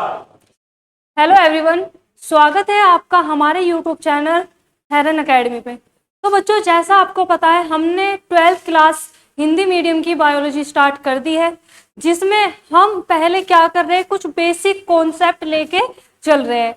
Hello everyone, स्वागत है आपका हमारे यूट्यूब चैनल हेरन एकेडमी पे। तो बच्चों, जैसा आपको पता है, हमने 12th क्लास हिंदी मीडियम की बायोलॉजी स्टार्ट कर दी है, जिसमें हम पहले क्या कर रहे हैं, कुछ बेसिक कॉन्सेप्ट लेके चल रहे हैं।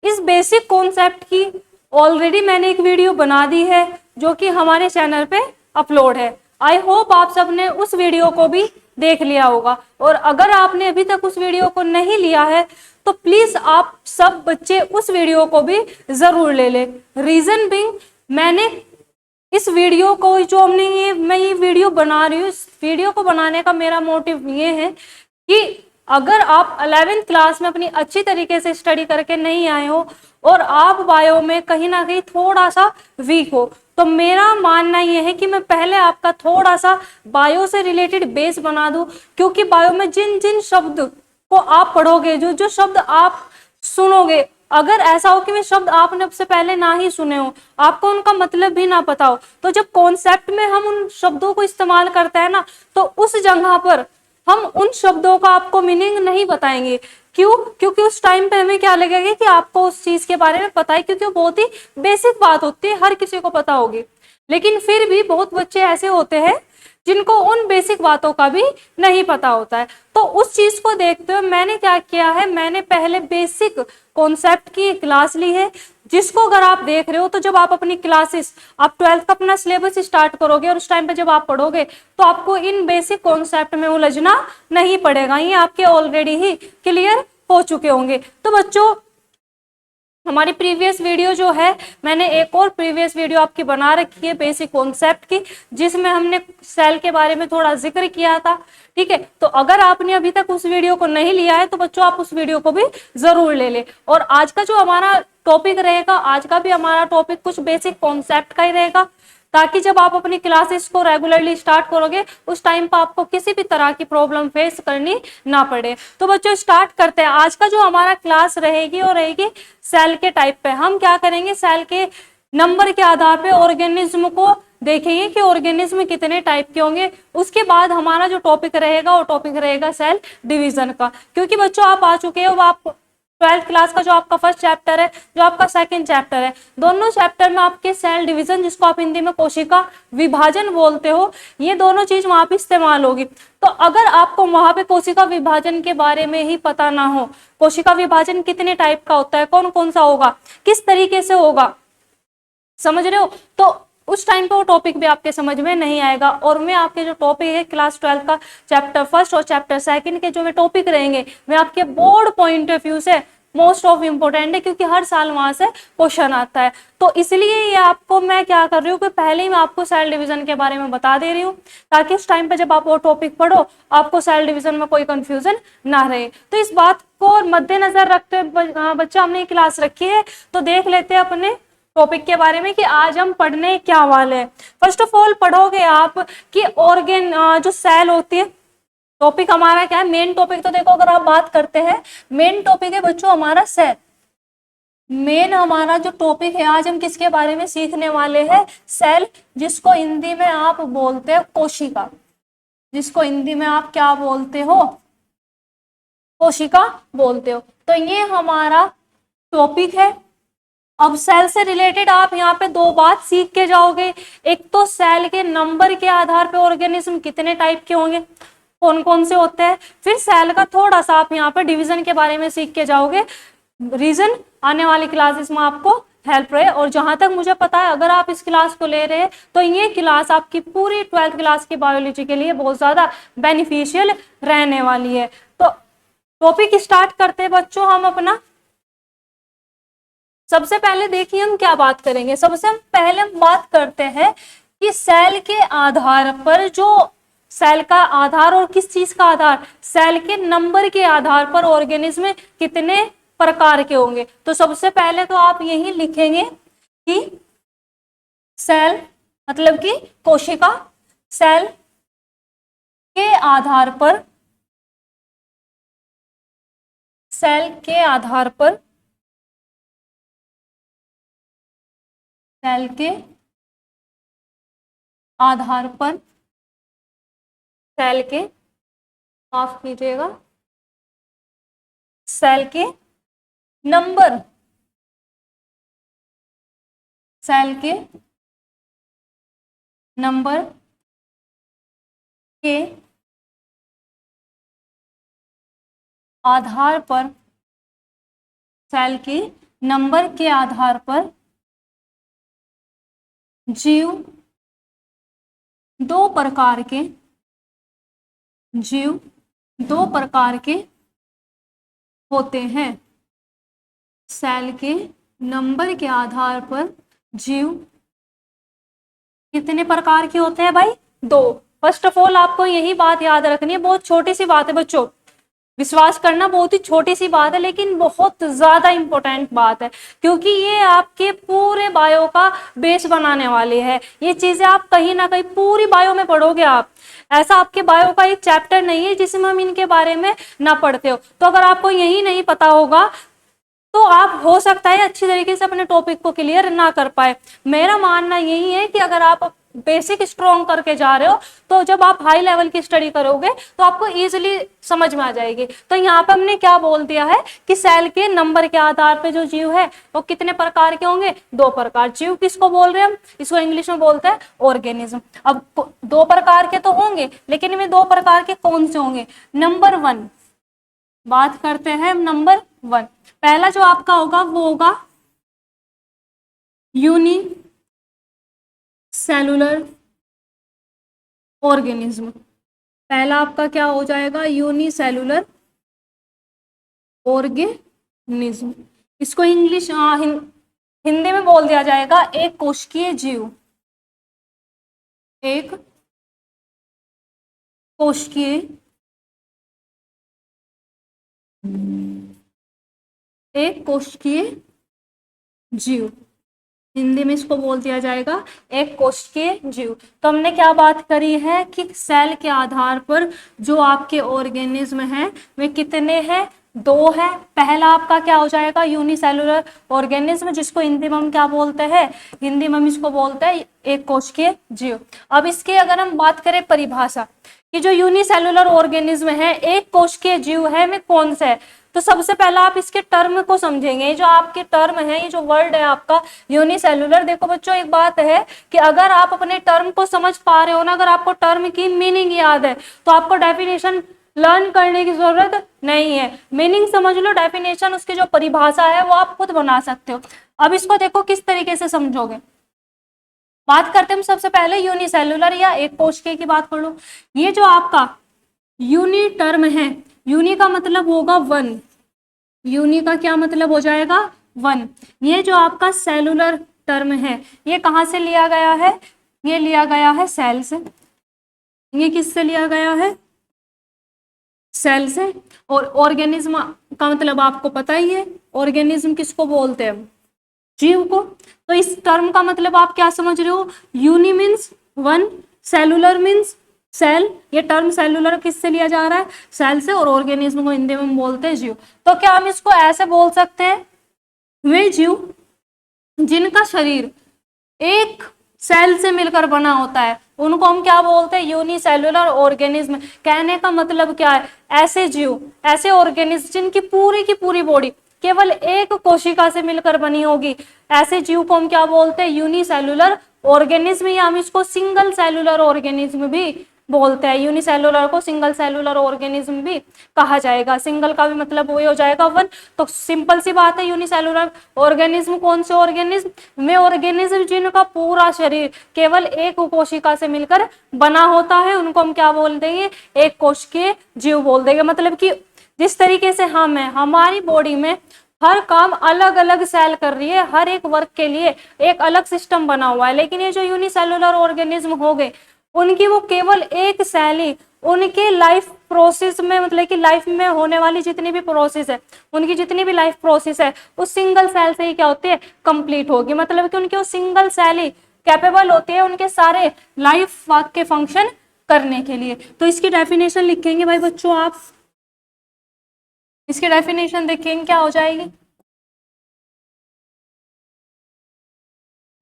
इस बेसिक कॉन्सेप्ट की ऑलरेडी मैंने एक वीडियो बना दी है जो कि हमारे चैनल पे अपलोड है। आई होप आप सबने उस वीडियो को भी देख लिया होगा, और अगर आपने अभी तक उस वीडियो को नहीं लिया है तो प्लीज आप सब बच्चे उस वीडियो को भी जरूर ले लें। रीजन बिंग, मैंने इस वीडियो को जो मैं ये वीडियो बना रही हूँ, इस वीडियो को बनाने का मेरा मोटिव ये है कि अगर आप 11th क्लास में अपनी अच्छी तरीके से स्टडी करके नहीं आए हो और आप बायो में कहीं ना कहीं थोड़ा सा वीक हो, तो मेरा मानना यह है कि मैं पहले आपका थोड़ा सा बायो से रिलेटेड बेस बना दूं, क्योंकि बायो में जिन जिन शब्द को आप पढ़ोगे, जो जो शब्द आप सुनोगे, अगर ऐसा हो कि वे शब्द आपने अब से पहले ना ही सुने हो, आपको उनका मतलब भी ना पता हो, तो जब कॉन्सेप्ट में हम उन शब्दों को इस्तेमाल करते हैं ना, तो उस जगह पर हम उन शब्दों का आपको मीनिंग नहीं बताएंगे। क्यों? क्योंकि उस टाइम पे हमें क्या लगेगा कि आपको उस चीज के बारे में पता है, क्योंकि वो बहुत ही बेसिक बात होती है, हर किसी को पता होगी। लेकिन फिर भी बहुत बच्चे ऐसे होते हैं जिनको उन बेसिक बातों का भी नहीं पता होता है। तो उस चीज को देखते हुए मैंने क्या किया है, मैंने पहले बेसिक कॉन्सेप्ट की क्लास ली है, जिसको अगर आप देख रहे हो तो जब आप अपनी क्लासेस, आप 12th का अपना सिलेबस स्टार्ट करोगे और उस टाइम पे जब आप पढ़ोगे तो आपको इन बेसिक कॉन्सेप्ट में उलझना नहीं पड़ेगा, ये आपके ऑलरेडी ही क्लियर हो चुके होंगे। तो बच्चों, हमारी प्रीवियस वीडियो जो है, मैंने एक और प्रीवियस वीडियो आपकी बना रखी है बेसिक कॉन्सेप्ट की, जिसमें हमने सेल के बारे में थोड़ा जिक्र किया था। ठीक है, तो अगर आपने अभी तक उस वीडियो को नहीं लिया है तो बच्चों आप उस वीडियो को भी जरूर ले लें। और आज का जो हमारा टॉपिक रहेगा, आज का भी हमारा टॉपिक कुछ बेसिक कॉन्सेप्ट का ही रहेगा, ताकि जब आप अपनी क्लासेस को रेगुलरली स्टार्ट करोगे उस टाइम पर आपको किसी भी तरह की प्रॉब्लम फेस करनी ना पड़े। तो बच्चों स्टार्ट करते हैं। आज का जो हमारा क्लास रहेगी और रहेगी सेल के टाइप पे। हम क्या करेंगे, सेल के नंबर के आधार पे ऑर्गेनिज्म को देखेंगे कि ऑर्गेनिज्म कितने टाइप के होंगे। उसके बाद हमारा जो टॉपिक रहेगा वो टॉपिक रहेगा सेल डिवीजन का, क्योंकि बच्चों आप आ चुके हो, आप 12th क्लास का जो आपका फर्स्ट चैप्टर है, जो आपका सेकंड चैप्टर है, दोनों चैप्टर में आपके सेल डिवीजन, जिसको आप हिंदी में कोशिका विभाजन बोलते हो, ये दोनों चीज वहां पे इस्तेमाल होगी। तो अगर आपको वहां पे कोशिका विभाजन के बारे में ही पता ना हो, कोशिका विभाजन कितने टाइप का होता है, कौन कौन सा होगा, किस तरीके से होगा, समझ रहे हो, तो उस टाइम पे वो टॉपिक भी आपके समझ में नहीं आएगा। और मैं आपके जो टॉपिक है क्लास 12 का चैप्टर फर्स्ट और चैप्टर सेकंड के जो मैं टॉपिक रहेंगे, मैं आपके बोर्ड पॉइंट ऑफ व्यू से मोस्ट ऑफ इम्पोर्टेंट है, क्योंकि हर साल वहां से क्वेश्चन आता है। तो इसलिए ये आपको मैं क्या कर रही हूँ कि पहले ही मैं आपको सेल डिवीजन के बारे में बता दे रही हूँ, ताकि उस टाइम पे जब आप वो टॉपिक पढ़ो आपको सेल डिवीजन में कोई कंफ्यूजन ना रहे। तो इस बात को मद्देनजर रखते हुए बच्चा हमने क्लास रखी है, तो देख लेते हैं अपने टॉपिक के बारे में कि आज हम पढ़ने क्या वाले हैं। फर्स्ट ऑफ ऑल पढ़ोगे आप कि ऑर्गेन जो सेल होती है, टॉपिक हमारा क्या है, मेन टॉपिक तो देखो अगर आप बात करते हैं, मेन टॉपिक है बच्चों हमारा सेल। मेन हमारा जो टॉपिक है आज हम किसके बारे में सीखने वाले हैं, सेल, जिसको हिंदी में आप बोलते हो कोशिका, जिसको हिंदी में आप क्या बोलते हो, कोशिका बोलते हो। तो ये हमारा टॉपिक है। अब सेल से रिलेटेड आप यहाँ पे दो बात सीख के जाओगे, एक तो सेल के नंबर के आधार पे ऑर्गेनिज्म कितने टाइप के होंगे, कौन कौन से होते हैं, फिर सेल का थोड़ा सा आप यहाँ पे डिवीजन के बारे में सीख के जाओगे। रीजन आने वाली क्लासेस में आपको हेल्प रहे। और जहां तक मुझे पता है, अगर आप इस क्लास को ले रहे हैं तो ये क्लास आपकी पूरी 12th क्लास की बायोलॉजी के लिए बहुत ज्यादा बेनिफिशियल रहने वाली है। तो टॉपिक स्टार्ट करते हैं बच्चों हम अपना। सबसे पहले देखिए हम क्या बात करेंगे, सबसे पहले हम बात करते हैं कि सेल के आधार पर, जो सेल का आधार और किस चीज का आधार, सेल के नंबर के आधार पर ऑर्गेनिज्म कितने प्रकार के होंगे। तो सबसे पहले तो आप यही लिखेंगे कि सेल मतलब कि कोशिका, सेल के आधार पर, सेल के आधार पर, सेल के आधार पर, सेल के, माफ कीजिएगा, सेल के नंबर, सेल के नंबर के आधार पर, सेल के नंबर के आधार पर जीव दो प्रकार के, जीव दो प्रकार के होते हैं। सेल के नंबर के आधार पर जीव कितने प्रकार के होते हैं भाई? दो। फर्स्ट ऑफ ऑल आपको यही बात याद रखनी है, बहुत छोटी सी बात है बच्चों, विश्वास करना बहुत ही छोटी सी बात है लेकिन बहुत ज्यादा इंपॉर्टेंट बात है, क्योंकि ये आपके पूरे बायो का बेस बनाने वाली है। ये चीजें आप कहीं ना कहीं पूरी बायो में पढ़ोगे आप, ऐसा आपके बायो का एक चैप्टर नहीं है जिसमें हम इनके बारे में ना पढ़ते हो। तो अगर आपको यही नहीं पता होगा तो आप हो सकता है अच्छी तरीके से अपने टॉपिक को क्लियर ना कर पाए। मेरा मानना यही है कि अगर आप बेसिक स्ट्रॉन्ग करके जा रहे हो तो जब आप हाई लेवल की स्टडी करोगे तो आपको इजीली समझ में आ जाएगी। तो यहाँ पे हमने क्या बोल दिया है कि सेल के नंबर के आधार पे जो जीव है वो कितने प्रकार के होंगे? दो प्रकार। जीव किसको बोल रहे हैं हम? इसको इंग्लिश में बोलते हैं ऑर्गेनिज्म। अब दो प्रकार के तो होंगे लेकिन इनमें दो प्रकार के कौन से होंगे? नंबर वन, बात करते हैं नंबर वन। पहला जो आपका होगा वो होगा यूनी सेलुलर ऑर्गेनिज्म। पहला आपका क्या हो जाएगा? Unicellular organism. इसको इंग्लिश हिंदी में बोल दिया जाएगा एक कोशिकीय जीव। एक कोशिकीय, एक कोशिकीय जीव, हिंदी में इसको बोल दिया जाएगा एक कोशिकीय जीव। तो हमने क्या बात करी है कि सेल के आधार पर जो आपके ऑर्गेनिज्म हैं वे कितने हैं? दो है। पहला आपका क्या हो जाएगा? यूनिसेलुलर ऑर्गेनिज्म, जिसको हिंदी में हम क्या बोलते हैं? हिंदी में हम इसको बोलते हैं एक कोशिकीय जीव। अब इसके अगर हम बात करें परिभाषा कि जो यूनिसेलुलर ऑर्गेनिज्म है, एक कोशिकीय जीव है, में कौन सा है, तो सबसे पहला आप इसके टर्म को समझेंगे। ये जो आपके टर्म है, ये जो वर्ड है आपका यूनिसेलुलर, देखो बच्चों एक बात है कि अगर आप अपने टर्म को समझ पा रहे हो ना, अगर आपको टर्म की मीनिंग याद है तो आपको डेफिनेशन लर्न करने की जरूरत नहीं है। मीनिंग समझ लो, डेफिनेशन उसकी जो परिभाषा है वो आप खुद बना सकते हो। अब इसको देखो किस तरीके से समझोगे। बात करते हैं हम सबसे पहले यूनिसेलुलर या एक कोशिकीय की बात कर लो। ये जो आपका यूनि टर्म है, यूनि का मतलब होगा वन, यूनि का क्या मतलब हो जाएगा? वन। ये जो आपका सेलुलर टर्म है ये कहाँ से लिया गया है? ये लिया गया है सेल से। ये किससे लिया गया है? सेल से। और ऑर्गेनिज्म का मतलब आपको पता ही है, ऑर्गेनिज्म किसको बोलते हैं? जीव को। तो इस टर्म का मतलब आप क्या समझ रहे हो? Uni means one, cellular means cell. ये टर्म सेलुलर किससे लिया जा रहा है? सेल से। और ऑर्गेनिज्म को हिंदी में हम बोलते हैं जीव। तो क्या हम इसको ऐसे बोल सकते हैं, वे जीव जिनका शरीर एक सेल से मिलकर बना होता है उनको हम क्या बोलते हैं? Unicellular organism. कहने का मतलब क्या है? ऐसे जीव, ऐसे ऑर्गेनिज्म जिनकी पूरी की पूरी बॉडी केवल एक कोशिका से मिलकर बनी होगी, ऐसे जीव को हम क्या बोलते हैं? यूनिसेलुलर ऑर्गेनिज्म, या हम इसको सिंगल सेलुलर ऑर्गेनिज्म भी बोलते हैं। यूनिसेलुलर को सिंगल सेलुलर ऑर्गेनिज्म भी कहा जाएगा। सिंगल का भी मतलब वही हो जाएगा वन। तो सिंपल सी बात है, यूनिसेलुलर ऑर्गेनिज्म कौन से ऑर्गेनिज्म में? ऑर्गेनिज्म जिनका पूरा शरीर केवल एक कोशिका से मिलकर बना होता है उनको हम क्या बोल देंगे? एक कोशिकीय जीव बोल देंगे। मतलब कि जिस तरीके से हम है, हमारी बॉडी में हर काम अलग अलग सेल कर रही है, हर एक वर्क के लिए एक अलग सिस्टम बना हुआ है। लेकिन ये जो यूनिसेलुलर ऑर्गेनिज्म हो गए उनकी वो केवल एक सेल ही उनके लाइफ प्रोसेस में, मतलब कि लाइफ में होने वाली जितनी भी प्रोसेस है, उनकी जितनी भी लाइफ प्रोसेस है उस सिंगल सेल से ही क्या होती है? कंप्लीट होगी। मतलब कि उनके वो सिंगल सेल ही कैपेबल होती है उनके सारे लाइफ के फंक्शन करने के लिए। तो इसकी डेफिनेशन लिखेंगे भाई बच्चों आप, इसकी डेफिनेशन देखेंगे क्या हो जाएगी?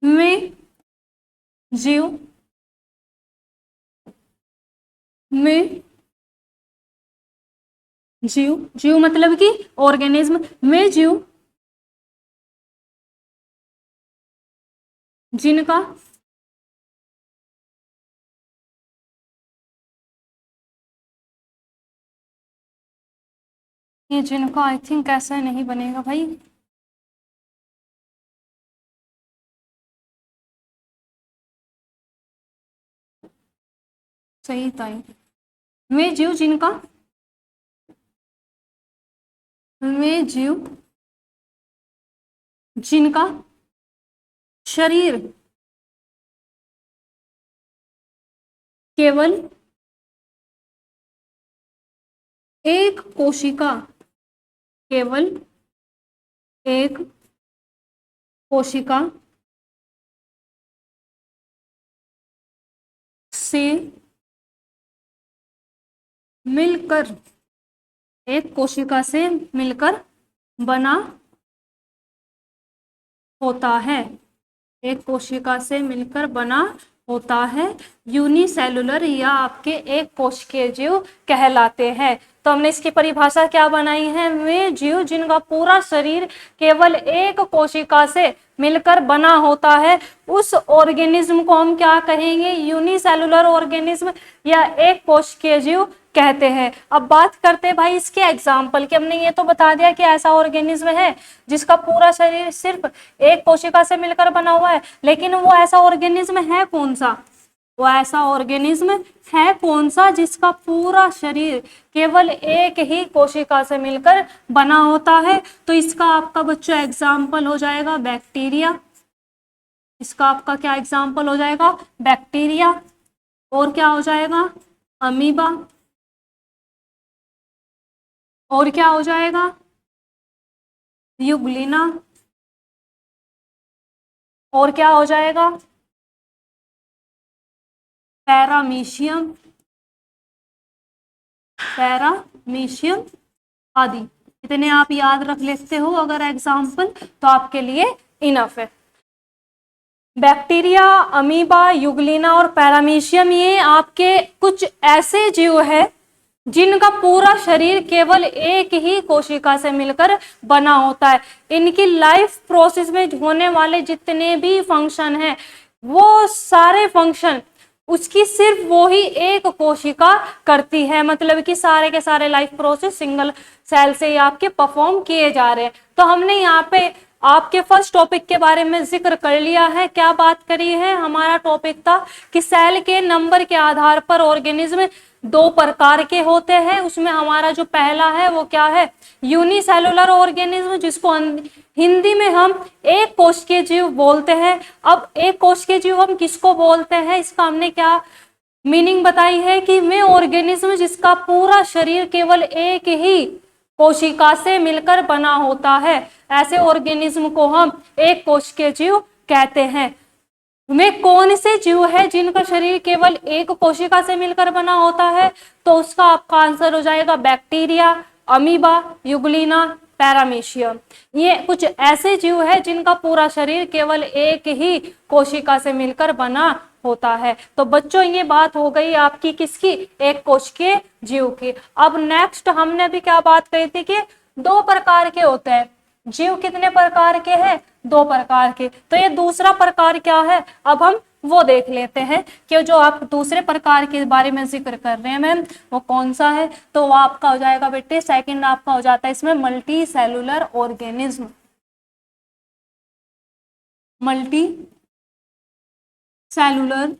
में जीव में जीव, जीव मतलब कि ऑर्गेनिज्म। वे जीव जिनका ये जिनका आई थिंक ऐसा नहीं बनेगा भाई। सही था ये। वे जीव जिनका, वे जीव जिनका शरीर केवल एक कोशिका, केवल एक कोशिका से मिलकर, एक कोशिका से मिलकर बना होता है, एक कोशिका से मिलकर बना होता है, यूनिसेलुलर या आपके एक कोशिकीय जीव कहलाते हैं। तो हमने इसकी परिभाषा क्या बनाई है, वे जीव जिनका पूरा शरीर केवल एक कोशिका से मिलकर बना होता है, उस ऑर्गेनिज्म को हम क्या कहेंगे, यूनिसेलुलर ऑर्गेनिज्म या एक कोशिकीय जीव कहते हैं। अब बात करते हैं भाई इसके एग्जाम्पल की। हमने ये तो बता दिया कि ऐसा ऑर्गेनिज्म है जिसका पूरा शरीर सिर्फ एक कोशिका से मिलकर बना हुआ है, लेकिन वो ऐसा ऑर्गेनिज्म है कौन सा, वो ऐसा ऑर्गेनिज्म है कौन सा जिसका पूरा शरीर केवल एक ही कोशिका से मिलकर बना होता है। तो इसका आपका बच्चों एग्जाम्पल हो जाएगा बैक्टीरिया, इसका आपका क्या एग्जाम्पल हो जाएगा, बैक्टीरिया। और क्या हो जाएगा, अमीबा। और क्या हो जाएगा, यूग्लिना। और क्या हो जाएगा, पैरामीशियम, पैरामीशियम आदि। इतने आप याद रख लेते हो अगर एग्जाम्पल, तो आपके लिए इनफ है। बैक्टीरिया, अमीबा, यूग्लिना और पैरामीशियम ये आपके कुछ ऐसे जीव है जिनका पूरा शरीर केवल एक ही कोशिका से मिलकर बना होता है। इनकी लाइफ प्रोसेस में होने वाले जितने भी फंक्शन हैं, वो सारे फंक्शन उसकी सिर्फ वो ही एक कोशिका करती है, मतलब कि सारे के सारे लाइफ प्रोसेस सिंगल सेल से ही आपके परफॉर्म किए जा रहे हैं। तो हमने यहाँ पे आपके फर्स्ट टॉपिक के बारे में जिक्र कर लिया है। क्या बात करी है, हमारा टॉपिक था कि सेल के नंबर के आधार पर ऑर्गेनिज्म दो प्रकार के होते हैं। उसमें हमारा जो पहला है वो क्या है, यूनिसेलुलर ऑर्गेनिज्म, जिसको हिंदी में हम एक कोशिकीय जीव बोलते हैं। अब एक कोशिकीय जीव हम किसको बोलते हैं, इसका हमने क्या मीनिंग बताई है कि वे ऑर्गेनिज्म जिसका पूरा शरीर केवल एक ही कोशिका से मिलकर बना होता है, ऐसे ऑर्गेनिज्म को हम एक कोशिकीय जीव कहते हैं। वे कौन से जीव है जिनका शरीर केवल एक कोशिका से मिलकर बना होता है, तो उसका आपका आंसर हो जाएगा बैक्टीरिया, अमीबा, यूग्लिना, पैरामीशियम। ये कुछ ऐसे जीव है जिनका पूरा शरीर केवल एक ही कोशिका से मिलकर बना होता है। तो बच्चों ये बात हो गई आपकी किसकी, एक कोशिकीय जीव की। अब नेक्स्ट हमने भी क्या बात कही थी कि दो प्रकार के होते हैं जीव। कितने प्रकार के हैं, दो प्रकार के। तो ये दूसरा प्रकार क्या है, अब हम वो देख लेते हैं कि जो आप दूसरे प्रकार के बारे में जिक्र कर रहे हैं मैम, वो कौन सा है। तो वो आपका हो जाएगा बेटे, सेकंड आपका हो जाता है इसमें multi cellular organism. Multi cellular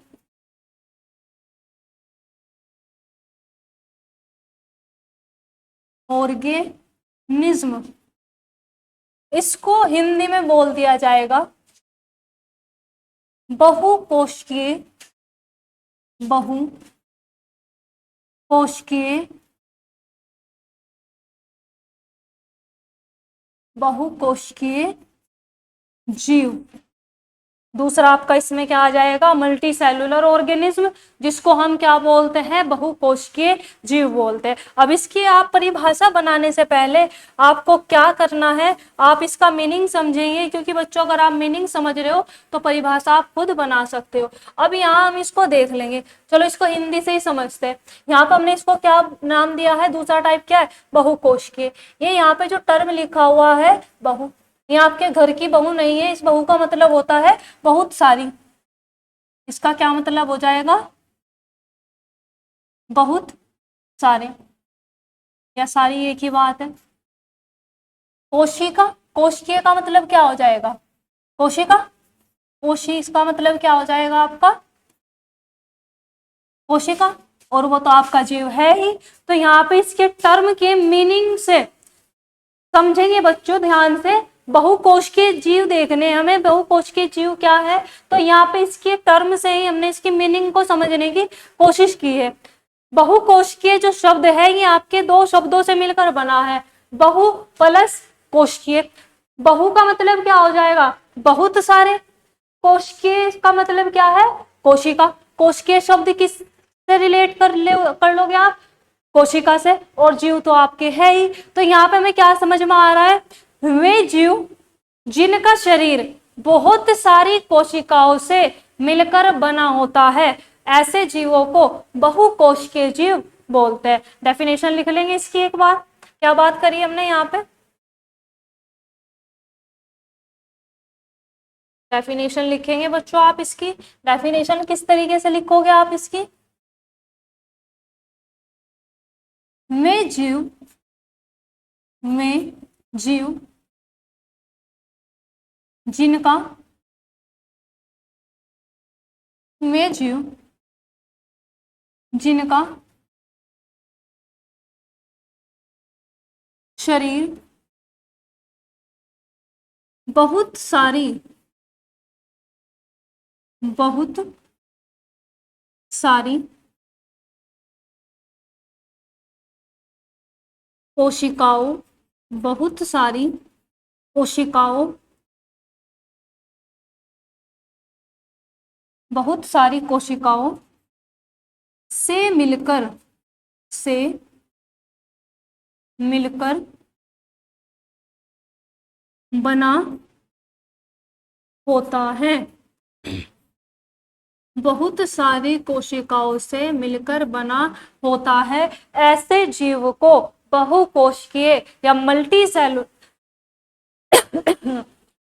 organism, इसको हिंदी में बोल दिया जाएगा बहुकोशिकीय, बहुकोशिकीय, बहुकोशिकीय जीव। दूसरा आपका इसमें क्या आ जाएगा, मल्टी सेलुलर ऑर्गेनिज्म, जिसको हम क्या बोलते हैं, बहुकोशिकीय जीव बोलते हैं। अब इसकी आप परिभाषा बनाने से पहले आपको क्या करना है, आप इसका मीनिंग समझेंगे, क्योंकि बच्चों अगर आप मीनिंग समझ रहे हो तो परिभाषा आप खुद बना सकते हो। अब यहाँ हम इसको देख लेंगे, चलो इसको हिंदी से ही समझते हैं। यहाँ पर हमने इसको क्या नाम दिया है, दूसरा टाइप क्या है, बहुकोशिकीय। ये यहाँ पे जो टर्म लिखा हुआ है बहु, ये आपके घर की बहू नहीं है, इस बहू का मतलब होता है बहुत सारी। इसका क्या मतलब हो जाएगा, बहुत सारे, या सारी एक ही बात है। कोशिका, कोशिकीय का मतलब क्या हो जाएगा, कोशिका, कोशी, इसका मतलब क्या हो जाएगा आपका, कोशिका, और वो तो आपका जीव है ही। तो यहाँ पे इसके टर्म के मीनिंग से समझेंगे बच्चों ध्यान से। बहुकोशिकीय जीव देखने हमें, बहुकोशिकीय जीव क्या है, तो यहाँ पे इसके टर्म से ही हमने इसकी मीनिंग को समझने की कोशिश की है। बहुकोशिकीय जो शब्द है ये आपके दो शब्दों से मिलकर बना है, बहु प्लस कोशिकीय। बहु का मतलब क्या हो जाएगा, बहुत सारे, कोशिकीय का मतलब क्या है, कोशिका। कोशिकीय शब्द किस से रिलेट कर लोगे आप, कोशिका से, और जीव तो आपके है ही। तो यहाँ पे हमें क्या समझ में आ रहा है, वे जीव जिनका शरीर बहुत सारी कोशिकाओं से मिलकर बना होता है, ऐसे जीवों को बहुकोशिकीय जीव बोलते हैं। डेफिनेशन लिख लेंगे इसकी एक बार, क्या बात करी हमने यहाँ पे, डेफिनेशन लिखेंगे बच्चों। आप इसकी डेफिनेशन किस तरीके से लिखोगे आप इसकी, में जीव, में जीव जिनका, में जीव जिनका शरीर बहुत सारी, बहुत सारी कोशिकाओं, बहुत सारी कोशिकाओं, बहुत सारी कोशिकाओं से मिलकर, से मिलकर बना होता है, बहुत सारी कोशिकाओं से मिलकर बना होता है, ऐसे जीव को बहुकोशिकीय या मल्टी सेलुलर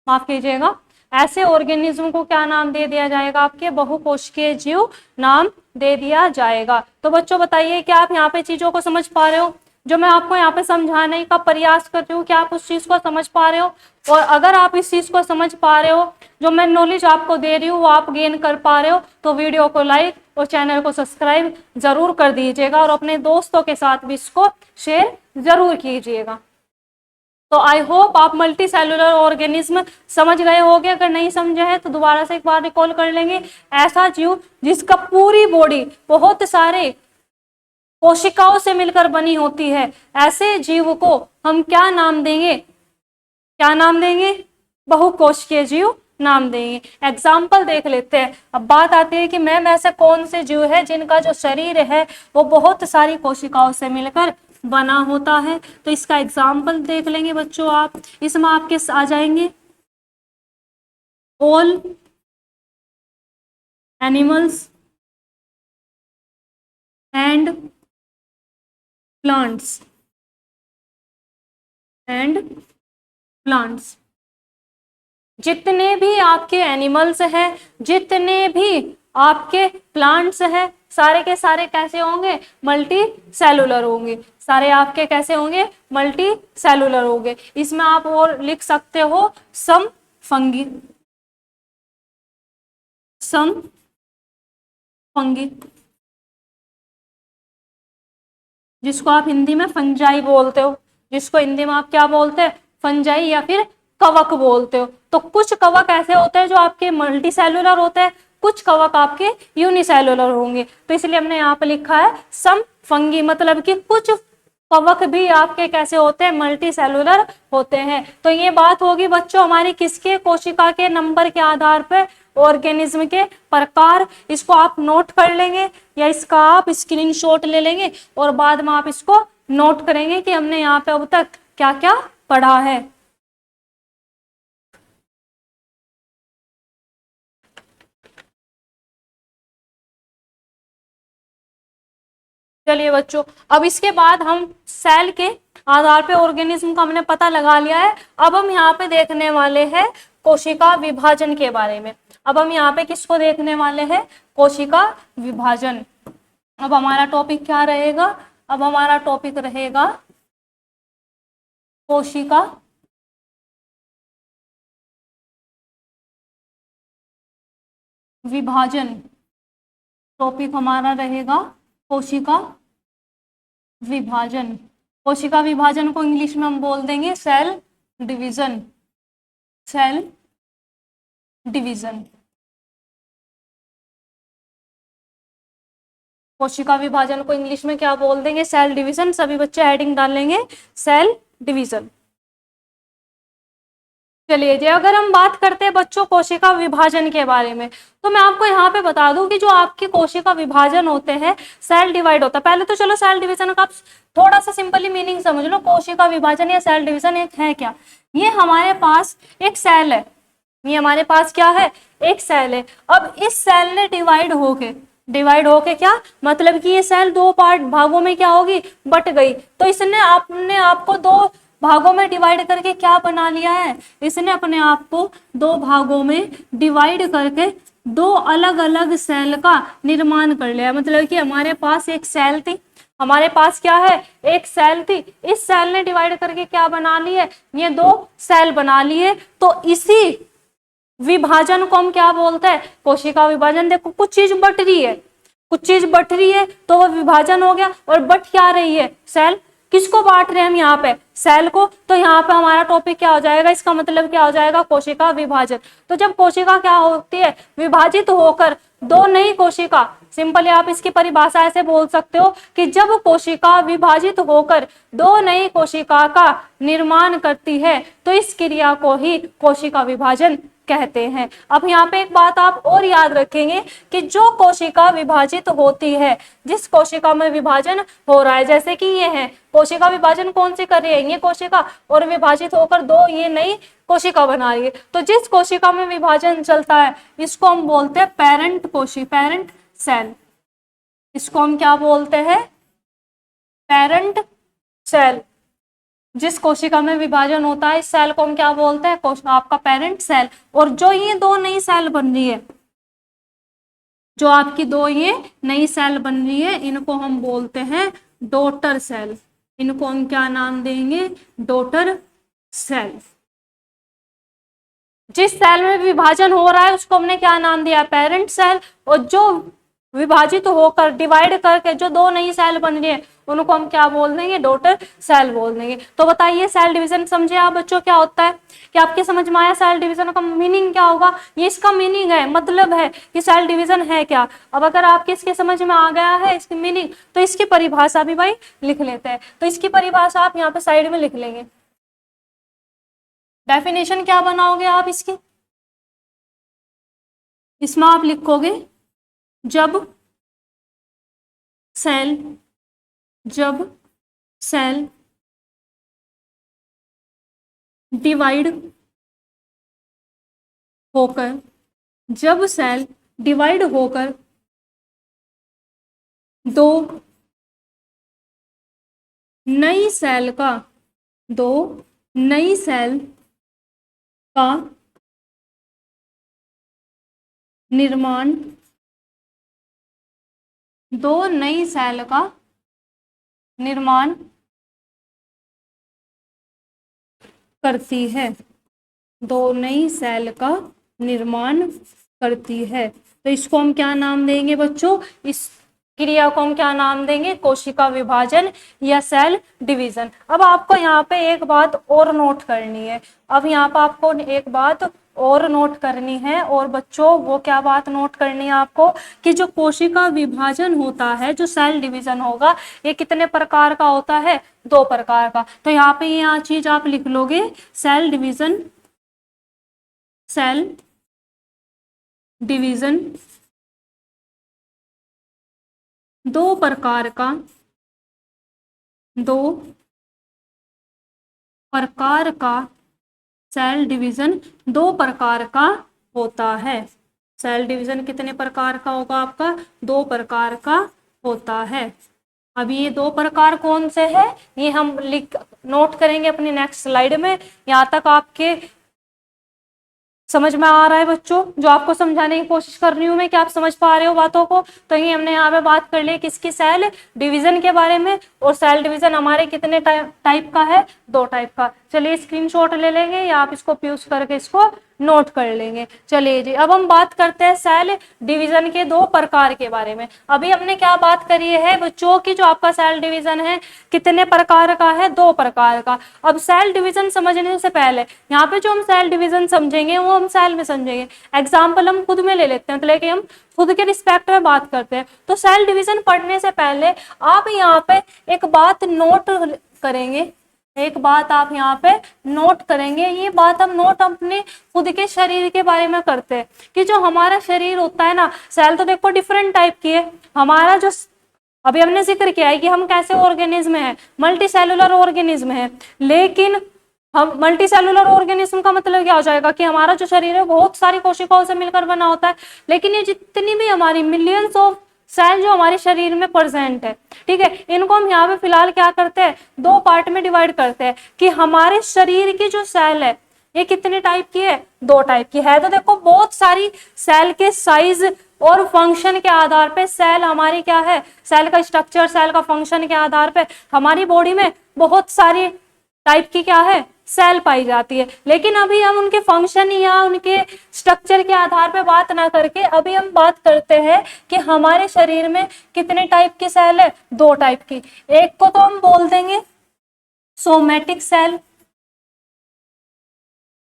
माफ कीजिएगा, ऐसे ऑर्गेनिज्म को क्या नाम दे दिया जाएगा, आपके बहुकोशिकीय जीव नाम दे दिया जाएगा। तो बच्चों बताइए क्या आप यहाँ पे चीजों को समझ पा रहे हो, जो मैं आपको यहाँ पे समझाने का प्रयास कर रही हूँ, क्या आप उस चीज को समझ पा रहे हो। और अगर आप इस चीज को समझ पा रहे हो, जो मैं नॉलेज आपको दे रही हूँ वो आप गेन कर पा रहे हो, तो वीडियो को लाइक और चैनल को सब्सक्राइब जरूर कर दीजिएगा, और अपने दोस्तों के साथ भी इसको शेयर जरूर कीजिएगा। तो आई होप आप मल्टी सेलुलर ऑर्गेनिज्म समझ गए होंगे, अगर नहीं समझे हैं तो दोबारा से एक बार रिकॉल कर लेंगे। ऐसा जीव जिसका पूरी बॉडी बहुत सारे कोशिकाओं से मिलकर बनी होती है, ऐसे जीव को हम क्या नाम देंगे, क्या नाम देंगे, बहुकोशिकीय जीव नाम देंगे। एग्जाम्पल देख लेते हैं। अब बात आती है कि मैम ऐसे कौन से जीव है जिनका जो शरीर है वो बहुत सारी कोशिकाओं से मिलकर बना होता है, तो इसका एग्जाम्पल देख लेंगे बच्चों आप। इसमें आपके आ जाएंगे all animals and plants, and plants, जितने भी आपके एनिमल्स हैं, जितने भी आपके प्लांट्स हैं, सारे के सारे कैसे होंगे, मल्टी सेलुलर होंगे। सारे आपके कैसे होंगे, मल्टी सेलुलर होंगे। इसमें आप और लिख सकते हो सम फंगी, सम फंगी, जिसको आप हिंदी में फंजाई बोलते हो, जिसको हिंदी में आप क्या बोलते हैं, फंजाई या फिर कवक बोलते हो। तो कुछ कवक ऐसे होते हैं जो आपके मल्टी सेलुलर होते हैं, कुछ कवक आपके यूनिसेलुलर होंगे। तो इसलिए हमने यहाँ पे लिखा है सम फंगी, मतलब कि कुछ कवक भी आपके कैसे होते हैं, मल्टी सेलुलर होते हैं। तो ये बात होगी बच्चों हमारी किसके, कोशिका के नंबर के आधार पर, ऑर्गेनिज्म के प्रकार, इसको आप नोट कर लेंगे या इसका आप स्क्रीनशॉट ले लेंगे और बाद में आप इसको नोट करेंगे कि हमने यहाँ पे अब तक क्या क्या पढ़ा है। चलिए बच्चों, अब इसके बाद हम सेल के आधार पे ऑर्गेनिज्म का हमने पता लगा लिया है। अब हम यहाँ पे देखने वाले हैं कोशिका विभाजन के बारे में। अब हम यहाँ पे किसको देखने वाले हैं? कोशिका विभाजन। अब हमारा टॉपिक क्या रहेगा? अब हमारा टॉपिक रहेगा कोशिका विभाजन। टॉपिक हमारा रहेगा कोशिका विभाजन। कोशिका विभाजन को इंग्लिश में हम बोल देंगे सेल डिवीजन। Cell division. कोशिका विभाजन को इंग्लिश में क्या बोल देंगे? Cell division. सभी बच्चे हेडिंग डाल लेंगे सेल डिवीजन। चलिए जी, अगर हम बात करते हैं बच्चों कोशिका विभाजन के बारे में, तो मैं आपको यहाँ पे बता दूं कि जो आपके कोशिका विभाजन होते हैं, सेल डिवाइड होता है। पहले तो चलो सेल डिवीजन का आप थोड़ा सा सिंपली मीनिंग समझ लो। कोशिका विभाजन या सेल डिवीजन एक है क्या? ये हमारे पास एक सेल है, ये हमारे पास क्या है? एक सेल है। अब इस सेल ने डिवाइड होके क्या मतलब कि ये सेल दो पार्ट भागों में क्या होगी? बट गई। तो इसने अपने आप को दो भागों में डिवाइड करके क्या बना लिया है? इसने अपने आप को दो भागों में डिवाइड करके दो अलग अलग सेल का निर्माण कर लिया। मतलब कि हमारे पास एक सेल थी, हमारे पास क्या है? एक सेल थी। इस सेल ने डिवाइड करके क्या बना ली है? ये दो सेल बना लिए। तो इसी विभाजन को हम क्या बोलते हैं? कोशिका विभाजन। देखो कुछ चीज बट रही है तो वह विभाजन हो गया। और बट क्या रही है? सेल। किसको बांट रहे हैं हम यहाँ पे? सेल को। तो यहाँ पे हमारा टॉपिक क्या हो जाएगा? इसका मतलब क्या हो जाएगा? कोशिका विभाजन। तो जब कोशिका क्या होती है? विभाजित होकर दो नई कोशिका, सिंपली आप इसकी परिभाषा ऐसे बोल सकते हो कि जब कोशिका विभाजित होकर दो नई कोशिका का निर्माण करती है तो इस क्रिया को ही कोशिका विभाजन कहते हैं। अब यहाँ पे एक बात आप और याद रखेंगे कि जो कोशिका विभाजित होती है, जिस कोशिका में विभाजन हो रहा है, जैसे कि ये है कोशिका विभाजन कौन सी कर रही है? ये कोशिका, और विभाजित होकर दो ये नई कोशिका बना रही है। तो जिस कोशिका में विभाजन चलता है इसको हम बोलते हैं पेरेंट पेरेंट सेल। इसको हम क्या बोलते हैं? Parent cell. जिस कोशिका में विभाजन होता है इस सेल को हम क्या बोलते हैं? आपका पेरेंट सेल। और जो ये दो नई सेल बन रही है, जो आपकी दो ये नई सेल बन रही है, इनको हम बोलते हैं डॉटर सेल। इनको हम क्या नाम देंगे? Daughter cell. जिस सेल में विभाजन हो रहा है उसको हमने क्या नाम दिया? Parent cell. और जो विभाजित होकर डिवाइड करके जो दो नई सेल बन रही है उनको हम क्या बोल देंगे? डॉटर सेल बोल देंगे। तो बताइए सेल डिवीजन समझे आप बच्चों क्या होता है? क्या आपके समझ में आया सेल डिवीजन का मीनिंग क्या होगा? ये इसका मीनिंग है, मतलब है कि सेल डिवीजन है क्या। अब अगर आपके इसके समझ में आ गया है इसकी मीनिंग, तो इसकी परिभाषा भी भाई लिख लेते हैं। तो इसकी परिभाषा आप यहाँ पे साइड में लिख लेंगे। डेफिनेशन क्या बनाओगे आप इसकी? इसमें आप लिखोगे जब सेल डिवाइड होकर दो नई सेल का निर्माण करती है। दो नई सेल का निर्माण करती है। तो इसको हम क्या नाम देंगे बच्चों? इस क्रिया को हम क्या नाम देंगे? कोशिका विभाजन या सेल डिवीजन। अब आपको यहाँ पे एक बात और नोट करनी है। अब यहाँ पे आपको एक बात और नोट करनी है। और बच्चों वो क्या बात नोट करनी है आपको? कि जो कोशिका विभाजन होता है, जो सेल डिवीजन होगा, ये कितने प्रकार का होता है? दो प्रकार का। तो यहाँ पे ये चीज आप लिख लोगे, सेल डिवीजन, सेल डिवीजन दो प्रकार का सेल डिवीजन दो प्रकार का होता है। सेल डिवीजन कितने प्रकार का होगा आपका? दो प्रकार का होता है। अब ये दो प्रकार कौन से हैं ये हम नोट करेंगे अपनी नेक्स्ट स्लाइड में। यहाँ तक आपके समझ में आ रहा है बच्चों? जो आपको समझाने की कोशिश कर रही हूँ मैं, क्या आप समझ पा रहे हो बातों को? तो ये हमने यहाँ पे बात कर ली किसकी? सेल डिवीजन के बारे में। और सेल डिवीजन हमारे कितने टाइप का है? दो टाइप का। चलिए स्क्रीनशॉट ले लेंगे या आप इसको यूज करके इसको नोट कर लेंगे। चलिए जी, अब हम बात करते हैं सेल डिवीजन के दो प्रकार के बारे में। अभी हमने क्या बात करी है बच्चों की, जो आपका सेल डिवीजन है कितने प्रकार का है? दो प्रकार का। अब सेल डिवीजन समझने से पहले यहाँ पे जो हम सेल डिवीजन समझेंगे वो हम सेल में समझेंगे। एग्जाम्पल हम खुद में ले लेते हैं, तो लेके हम खुद के रिस्पेक्ट में बात करते हैं। तो सेल डिवीजन पढ़ने से पहले आप यहाँ पे एक बात नोट करेंगे, एक बात आप यहाँ पे नोट करेंगे। ये बात हम नोट अपने खुद के शरीर के बारे में करते हैं कि जो हमारा शरीर होता है ना, सेल तो देखो डिफरेंट टाइप की है। हमारा जो अभी हमने जिक्र किया है कि हम कैसे ऑर्गेनिज्म है, मल्टी सेलुलर ऑर्गेनिज्म है। लेकिन हम मल्टी सेलुलर ऑर्गेनिज्म का मतलब क्या हो जाएगा कि हमारा जो शरीर है बहुत सारी कोशिकाओं से मिलकर बना होता है। लेकिन ये जितनी भी हमारी मिलियंस ऑफ सेल जो हमारे शरीर में प्रेजेंट है, ठीक है, इनको हम यहाँ पे फिलहाल क्या करते हैं? दो पार्ट में डिवाइड करते हैं कि हमारे शरीर की जो सेल है ये कितने टाइप की है? दो टाइप की है। तो देखो बहुत सारी सेल के साइज और फंक्शन के आधार पे सेल हमारी क्या है? सेल का स्ट्रक्चर, सेल का फंक्शन के आधार पे हमारी बॉडी में बहुत सारी टाइप की क्या है? सेल पाई जाती है। लेकिन अभी हम उनके फंक्शन या उनके स्ट्रक्चर के आधार पे बात ना करके अभी हम बात करते हैं कि हमारे शरीर में कितने टाइप की सेल है? दो टाइप की। एक को तो हम बोल देंगे सोमैटिक सेल,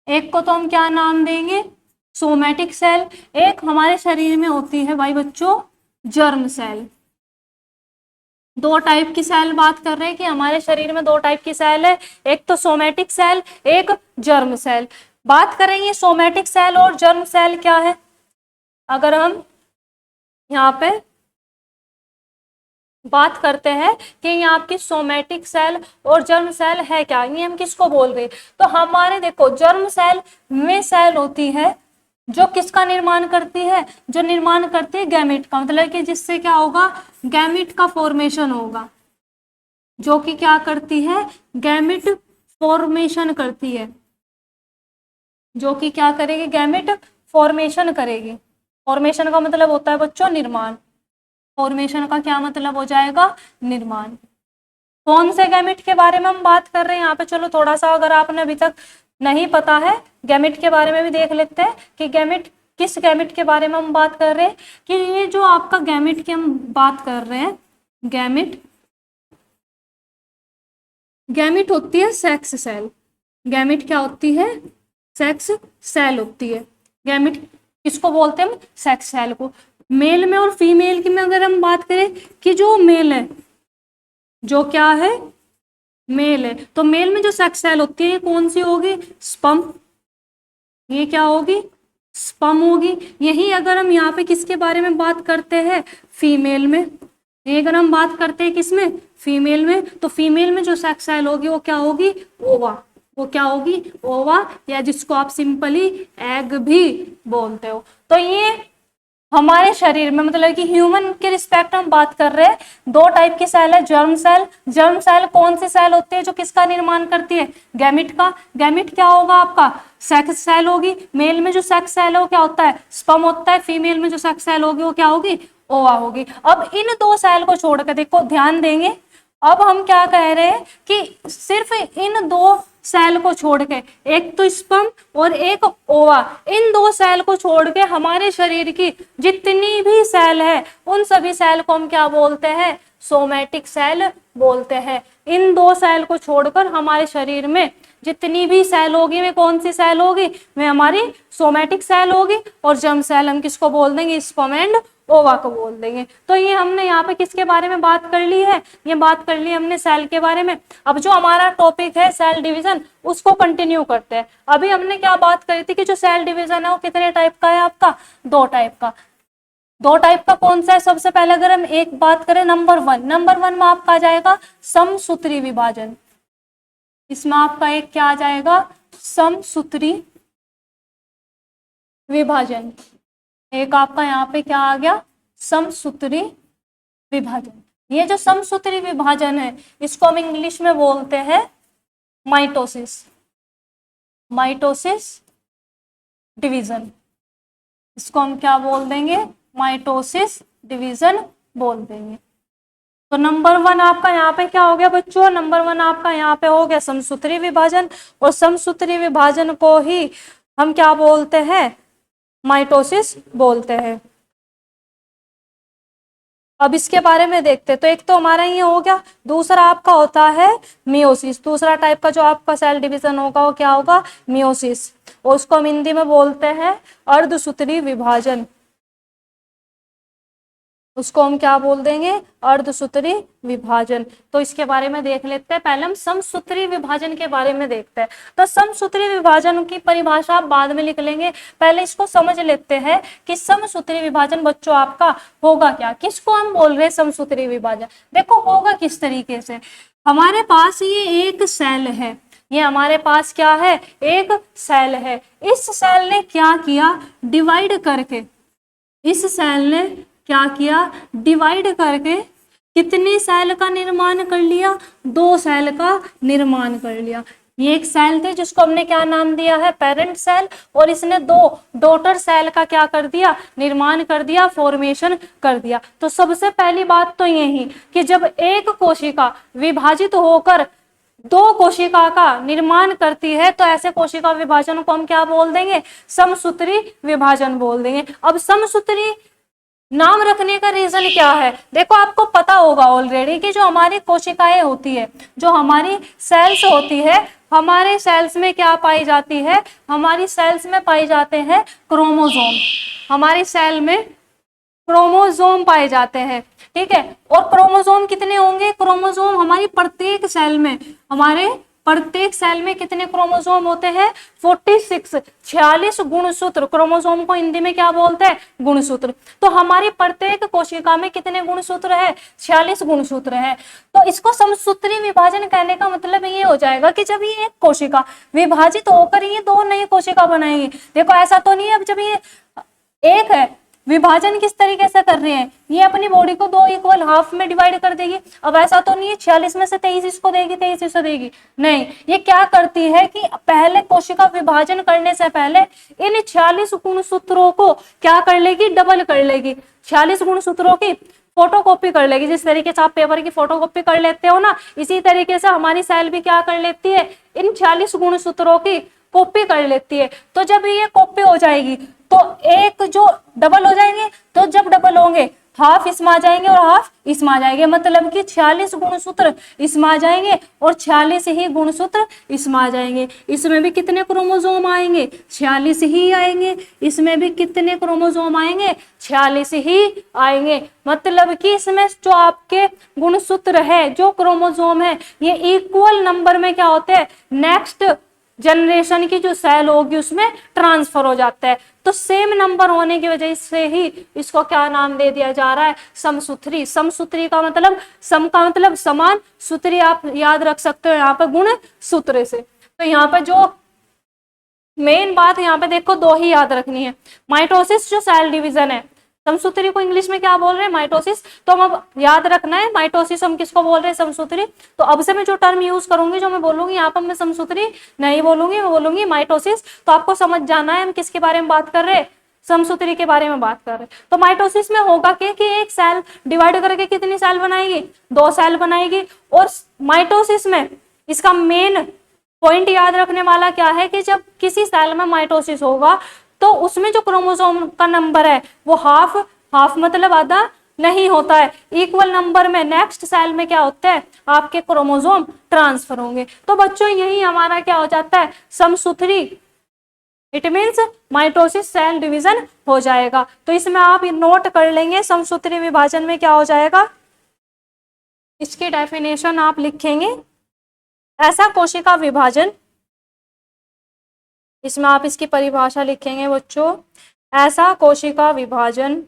एक को तो हम क्या नाम देंगे? Somatic cell. एक हमारे शरीर में होती है भाई बच्चों जर्म सेल। दो टाइप की सेल बात कर रहे हैं कि हमारे शरीर में दो टाइप की सेल है, एक तो सोमैटिक सेल, एक जर्म सेल। बात करेंगे सोमैटिक सेल और जर्म सेल क्या है। अगर हम यहाँ पे बात करते हैं कि ये आपकी सोमैटिक सेल और जर्म सेल है क्या, ये हम किसको बोल रहे हैं? तो हमारे देखो जर्म सेल में सेल होती है जो किसका निर्माण करती है? जो निर्माण करती है गैमेट का। मतलब कि जिससे क्या होगा? गैमेट का फॉर्मेशन होगा। जो कि क्या करती है? गैमेट फॉर्मेशन करती है। जो कि क्या करेगी? गैमेट फॉर्मेशन करेगी। फॉर्मेशन का मतलब होता है बच्चों निर्माण। फॉर्मेशन का क्या मतलब हो जाएगा? निर्माण। कौन से गैमेट के बारे में हम बात कर रहे हैं यहाँ पे? चलो थोड़ा सा अगर आपने अभी तक नहीं पता है गैमेट के बारे में भी देख लेते हैं कि गैमेट किस गैमेट के बारे में हम बात कर रहे हैं। कि ये जो आपका गैमेट की हम बात कर रहे हैं, गैमेट होती है सेक्स सेल। गैमेट क्या होती है? सेक्स सेल होती है। गैमेट किसको बोलते हैं? सेक्स सेल को। मेल में और फीमेल की में अगर हम बात करें कि जो मेल है, जो क्या है? मेल है, तो मेल में जो सेक्स सेल होती है ये कौन सी होगी? स्पर्म। ये क्या होगी? स्पर्म होगी। यही अगर हम यहाँ पे किसके बारे में बात करते हैं? फीमेल में। ये अगर हम बात करते हैं किसमें? फीमेल में। तो फीमेल में जो सेक्स सेल होगी वो क्या होगी? ओवा। वो क्या होगी? ओवा, या जिसको आप सिंपली एग भी बोलते हो। तो ये हमारे शरीर में मतलब कि ह्यूमन के रिस्पेक्ट हम बात कर रहे हैं। दो टाइप की सेल है, जर्म सेल। जर्म सेल कौन सी सेल होती है? जो किसका निर्माण करती है? गैमेट का। गैमेट क्या होगा आपका? सेक्स सेल होगी। मेल में जो सेक्स सेल है वो क्या होता है? स्पर्म होता है। फीमेल में जो सेक्स सेल होगी वो क्या होगी? ओवा होगी। अब इन दो सेल को छोड़कर देखो, ध्यान देंगे, अब हम क्या कह रहे हैं कि सिर्फ इन दो सेल को छोड़ के, एक तो स्पर्म और एक ओवा, इन दो सेल को छोड़ के हमारे शरीर की जितनी भी सेल है उन सभी सेल को हम क्या बोलते हैं? सोमैटिक सेल बोलते हैं। इन दो सेल को छोड़कर हमारे शरीर में जितनी भी सेल होगी वे कौन सी सेल होगी? वे हमारी सोमैटिक सेल होगी। और जर्म सेल हम किसको बोल देंगे? स्पर्म एंड ओवा को बोल देंगे। तो ये हमने यहाँ पे किसके बारे में बात कर ली है, ये बात कर ली हमने सेल के बारे में। अब जो हमारा टॉपिक है सेल डिवीजन, उसको कंटिन्यू करते हैं। अभी हमने क्या बात करी थी कि जो सेल डिवीजन है वो कितने टाइप का है आपका, 2 टाइप का। 2 टाइप का कौन सा है, सबसे पहले अगर हम एक बात करें नंबर 1, नंबर 1 में आपका आ जाएगा समसूत्री विभाजन। इसमें आपका एक क्या आ जाएगा, समसूत्री विभाजन। एक आपका यहाँ पे क्या आ गया, समसूत्री विभाजन। ये जो समसूत्री विभाजन है इसको हम इंग्लिश में बोलते हैं माइटोसिस, माइटोसिस डिवीजन। इसको हम क्या बोल देंगे, माइटोसिस डिवीजन बोल देंगे। तो नंबर 1 आपका यहाँ पे क्या हो गया बच्चों, नंबर 1 आपका यहाँ पे हो गया समसूत्री विभाजन, और समसूत्री विभाजन को ही हम क्या बोलते हैं, माइटोसिस बोलते हैं। अब इसके बारे में देखते हैं। तो एक तो हमारा ये हो गया, दूसरा आपका होता है मियोसिस। दूसरा टाइप का जो आपका सेल डिवीजन होगा वो क्या होगा, मियोसिस, और उसको हम हिंदी में बोलते हैं अर्धसूत्री विभाजन। उसको हम क्या बोल देंगे, अर्धसूत्री विभाजन। तो इसके बारे में देख लेते हैं। पहले हम समसूत्री विभाजन के बारे में देखते हैं। तो समसूत्री विभाजन की परिभाषा आप बाद में लिख लेंगे, पहले इसको समझ लेते हैं कि समसूत्री विभाजन बच्चों आपका होगा क्या, किसको हम बोल रहे हैं समसूत्री विभाजन। देखो होगा किस तरीके से, हमारे पास ये एक सेल है, ये हमारे पास क्या है, एक सेल है। इस सेल ने क्या किया, डिवाइड करके, इस सेल ने क्या किया, डिवाइड करके कितने सेल का निर्माण कर लिया, 2 सेल का निर्माण कर लिया। ये एक सेल थे जिसको हमने क्या नाम दिया है, पेरेंट सेल, और इसने 2 डॉटर सेल का क्या कर दिया, निर्माण कर दिया, फॉर्मेशन कर दिया। तो सबसे पहली बात तो यही कि जब एक कोशिका विभाजित होकर 2 कोशिका का निर्माण करती है तो ऐसे कोशिका विभाजन को हम क्या बोल देंगे, समसूत्री विभाजन बोल देंगे। अब समसूत्री नाम रखने का रीजन क्या है, देखो आपको पता होगा ऑलरेडी कि जो हमारी कोशिकाएं होती है, जो हमारी सेल्स होती है, हमारे सेल्स में क्या पाई जाती है, हमारी सेल्स में पाई जाते हैं क्रोमोसोम। हमारी सेल में क्रोमोसोम पाए जाते हैं, ठीक है। और क्रोमोसोम कितने होंगे, क्रोमोसोम हमारी प्रत्येक सेल में, हमारे प्रत्येक सेल में कितने क्रोमोसोम होते हैं, 46, 46 गुणसूत्र। क्रोमोसोम को हिंदी में क्या बोलते हैं, गुणसूत्र। तो हमारी प्रत्येक कोशिका में कितने गुणसूत्र है, 46 गुणसूत्र है। तो इसको समसूत्री विभाजन कहने का मतलब ये हो जाएगा कि जब ये एक कोशिका विभाजित होकर ये 2 नई कोशिका बनाएंगी। देखो ऐसा तो नहीं है, अब जब ये एक है, विभाजन किस तरीके से कर रहे हैं, ये अपनी बॉडी को 2 इक्वल हाफ में डिवाइड कर देगी। अब ऐसा तो नहीं है 46 में से 23 इसको देगी, 23 इसको देगी, नहीं। ये क्या करती है कि पहले कोशिका विभाजन करने से पहले इन 46 गुणसूत्रों को क्या कर लेगी, डबल कर लेगी। 46 गुणसूत्रों की फोटोकॉपी कर लेगी। जिस तरीके से आप पेपर की फोटोकॉपी कर लेते हो ना, इसी तरीके से हमारी सेल भी क्या कर लेती है, इन 46 गुणसूत्रों की कॉपी कर लेती है। तो जब ये कॉपी हो जाएगी तो एक जो डबल हो जाएंगे, तो जब डबल होंगे हाफ इसमें आ जाएंगे और हाफ इसमें आ जाएंगे, मतलब कि 46 गुणसूत्र इसमें आ जाएंगे और 46 ही गुणसूत्र इसमें आ जाएंगे। इसमें भी कितने क्रोमोसोम आएंगे, 46 ही आएंगे। इसमें भी कितने क्रोमोसोम आएंगे, 46 ही आएंगे। मतलब कि इसमें जो आपके गुणसूत्र है, जो क्रोमोसोम है, ये इक्वल नंबर में क्या होते हैं, नेक्स्ट जनरेशन की जो सेल होगी उसमें ट्रांसफर हो जाता है। तो सेम नंबर होने की वजह से ही इसको क्या नाम दे दिया जा रहा है, समसूत्री। समसूत्री का मतलब, सम का मतलब समान, सूत्री आप याद रख सकते हो यहाँ पे गुण सूत्र से। तो यहाँ पे जो मेन बात यहाँ पे देखो 2 ही याद रखनी है। माइटोसिस जो सेल डिवीजन है, समसूत्री को इंग्लिश में क्या बोल रहे हैं, माइटोसिस। तो हम अब याद रखना है माइटोसिस हम किसको बोल रहे हैं, समसूत्री। तो अब से मैं जो टर्म यूज करूंगी, जो मैं बोलूंगी, यहाँ पर मैं समसूत्री नहीं बोलूंगी, मैं बोलूंगी माइटोसिस। तो आपको समझ जाना है हम किसके बारे में बात कर रहे हैं, समसूत्री के बारे में बात कर रहे हैं। तो माइटोसिस में होगा कि एक सेल डिवाइड करके कितनी सेल बनाएगी, 2 सेल बनाएगी। और माइटोसिस में इसका मेन पॉइंट याद रखने वाला क्या है कि जब किसी सेल में माइटोसिस होगा तो उसमें जो क्रोमोसोम का नंबर है वो हाफ मतलब आधा नहीं होता है, इक्वल नंबर में नेक्स्ट सेल में क्या होता है, आपके क्रोमोसोम ट्रांसफर होंगे। तो बच्चों यही हमारा क्या हो जाता है, समसूत्री it means mitosis cell division हो जाएगा। तो इसमें आप नोट कर लेंगे समसूत्री विभाजन में क्या हो जाएगा, इसकी डेफिनेशन आप लिखेंगे, ऐसा कोशिका विभाजन, इसमें आप इसकी परिभाषा लिखेंगे बच्चों, ऐसा कोशिका विभाजन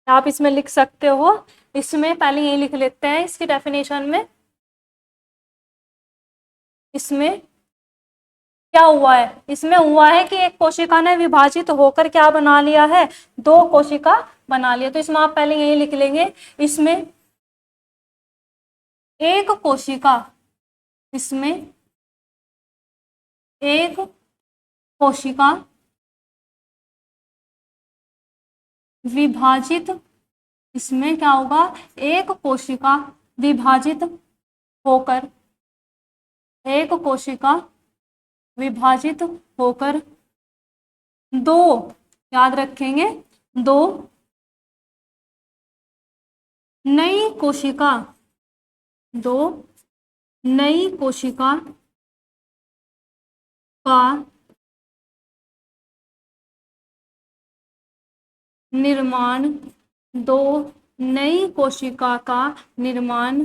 आप इसमें लिख सकते हो। इसमें पहले यही लिख लेते हैं इसकी डेफिनेशन में, इसमें क्या हुआ है, इसमें हुआ है कि एक कोशिका ने विभाजित होकर क्या बना लिया है, दो कोशिका बना लिया। तो इसमें आप पहले यही लिख लेंगे, इसमें एक कोशिका, इसमें एक कोशिका विभाजित, इसमें क्या होगा, एक कोशिका विभाजित होकर, एक कोशिका विभाजित होकर दो, याद रखेंगे, दो नई कोशिका, दो नई कोशिका का निर्माण, दो नई कोशिका का निर्माण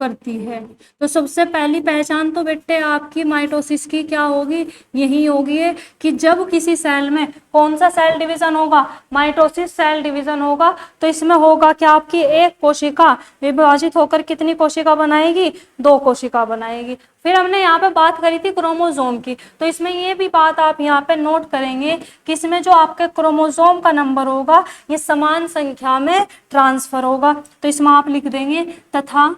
करती है। तो सबसे पहली पहचान तो बेटे आपकी माइटोसिस की क्या होगी, यही होगी है कि जब किसी सेल में कौन सा सेल डिवीजन होगा, माइटोसिस सेल डिवीजन होगा। तो इसमें होगा क्या, आपकी एक कोशिका विभाजित होकर कितनी कोशिका बनाएगी, दो कोशिका बनाएगी। फिर हमने यहाँ पे बात करी थी क्रोमोसोम की, तो इसमें ये भी बात आप यहाँ पे नोट करेंगे कि इसमें जो आपके क्रोमोसोम का नंबर होगा ये समान संख्या में ट्रांसफर होगा। तो इसमें आप लिख देंगे तथा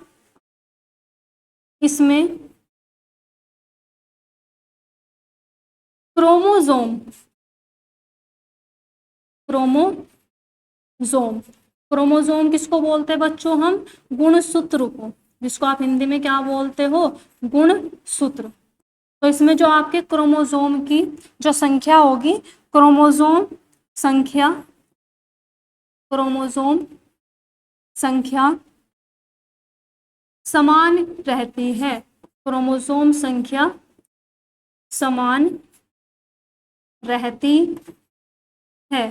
इसमें क्रोमोसोम, क्रोमोसोम, क्रोमोसोम किसको बोलते हैं बच्चों, हम गुणसूत्र को, जिसको आप हिंदी में क्या बोलते हो, गुणसूत्र। तो इसमें जो आपके क्रोमोसोम की जो संख्या होगी, क्रोमोसोम संख्या, क्रोमोसोम संख्या समान रहती है, क्रोमोसोम संख्या समान रहती है।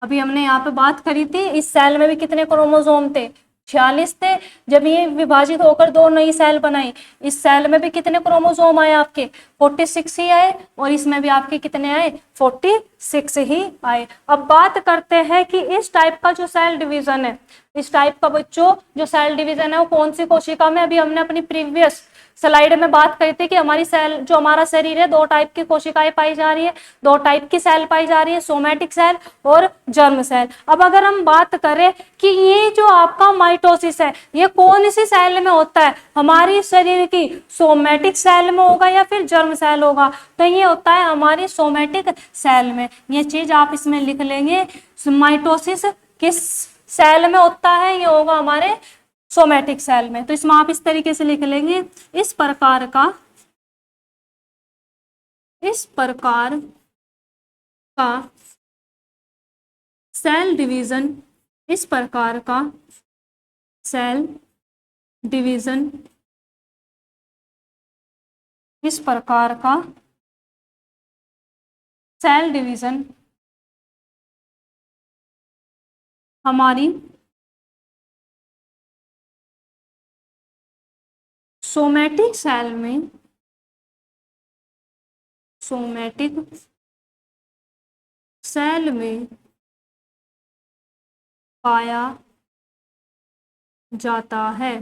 अभी हमने यहाँ पे बात करी थी, इस सेल में भी कितने क्रोमोसोम थे, 46 थे। जब ये विभाजित होकर दो नई सेल बनाई, इस सेल में भी कितने क्रोमोसोम आए आपके, 46 ही आए, और इसमें भी आपके कितने आए, 46 ही आए। अब बात करते हैं कि इस टाइप का जो सेल डिवीजन है, इस टाइप का बच्चों जो सेल डिवीजन है वो कौन सी कोशिका में, अभी हमने अपनी प्रीवियस स्लाइड में बात करी थी कि हमारी सेल, जो हमारा शरीर है, दो टाइप की कोशिकाएं पाई जा रही है, दो टाइप की सेल पाई जा रही है, सोमैटिक सेल और जर्म सेल। अब अगर हम बात करें कि ये जो आपका माइटोसिस है ये कौन सी सेल में होता है, हमारी शरीर की सोमैटिक सेल में होगा या फिर जर्म सेल होगा, तो ये होता है हमारी सोमैटिक सेल में। ये चीज आप इसमें लिख लेंगे, माइटोसिस किस सेल में होता है, ये होगा हमारे सोमैटिक सेल में। तो इसमें आप इस तरीके से लिख लेंगे, इस प्रकार का सेल डिवीजन, इस प्रकार का सेल डिवीजन, इस प्रकार का सेल डिवीजन हमारी सोमैटिक सेल में, सोमैटिक सेल में पाया जाता है,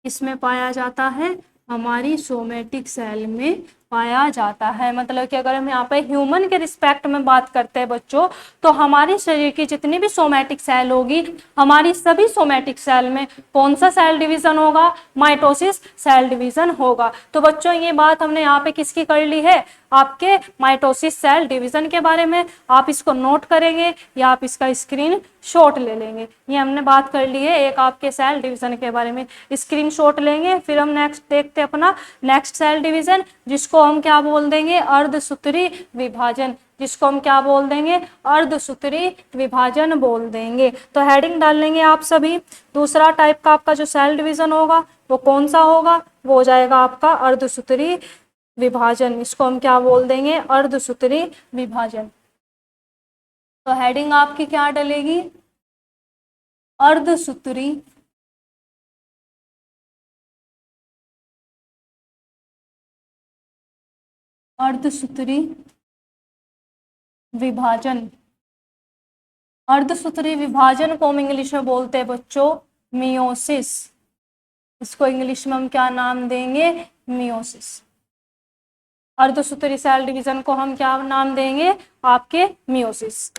इसमें पाया जाता है, हमारी सोमैटिक सेल में पाया जाता है। मतलब कि अगर हम यहाँ पे ह्यूमन के रिस्पेक्ट में बात करते हैं बच्चों, तो हमारे शरीर की जितनी भी सोमैटिक सेल होगी, हमारी सभी सोमैटिक सेल में कौन सा सेल डिवीजन होगा, माइटोसिस सेल डिवीजन होगा। तो बच्चों ये बात हमने यहाँ पे किसकी कर ली है, आपके माइटोसिस सेल डिवीजन के बारे में। आप इसको नोट करेंगे या आप इसका स्क्रीन शॉट ले लेंगे। ये हमने बात कर ली है एक आपके सेल डिवीजन के बारे में, स्क्रीन शॉट लेंगे। फिर हम नेक्स्ट देखते हैं अपना नेक्स्ट सेल डिवीजन, जिसको हम क्या बोल देंगे, अर्धसूत्री विभाजन, जिसको हम क्या बोल देंगे, अर्धसूत्री विभाजन बोल देंगे। तो हेडिंग डाल लेंगे आप सभी। दूसरा टाइप का आपका जो सेल डिवीजन होगा वो कौन सा होगा, वो हो जाएगा आपका अर्धसूत्री विभाजन, इसको हम क्या बोल देंगे, अर्धसूत्री विभाजन। तो हेडिंग आपकी क्या डलेगी, अर्धसूत्री अर्धसूत्री विभाजन। अर्धसूत्री विभाजन को हम इंग्लिश में बोलते हैं बच्चों मियोसिस। इसको इंग्लिश में हम क्या नाम देंगे, मियोसिस। अर्धसूत्री सेल डिवीजन को हम क्या नाम देंगे, आपके मियोसिस।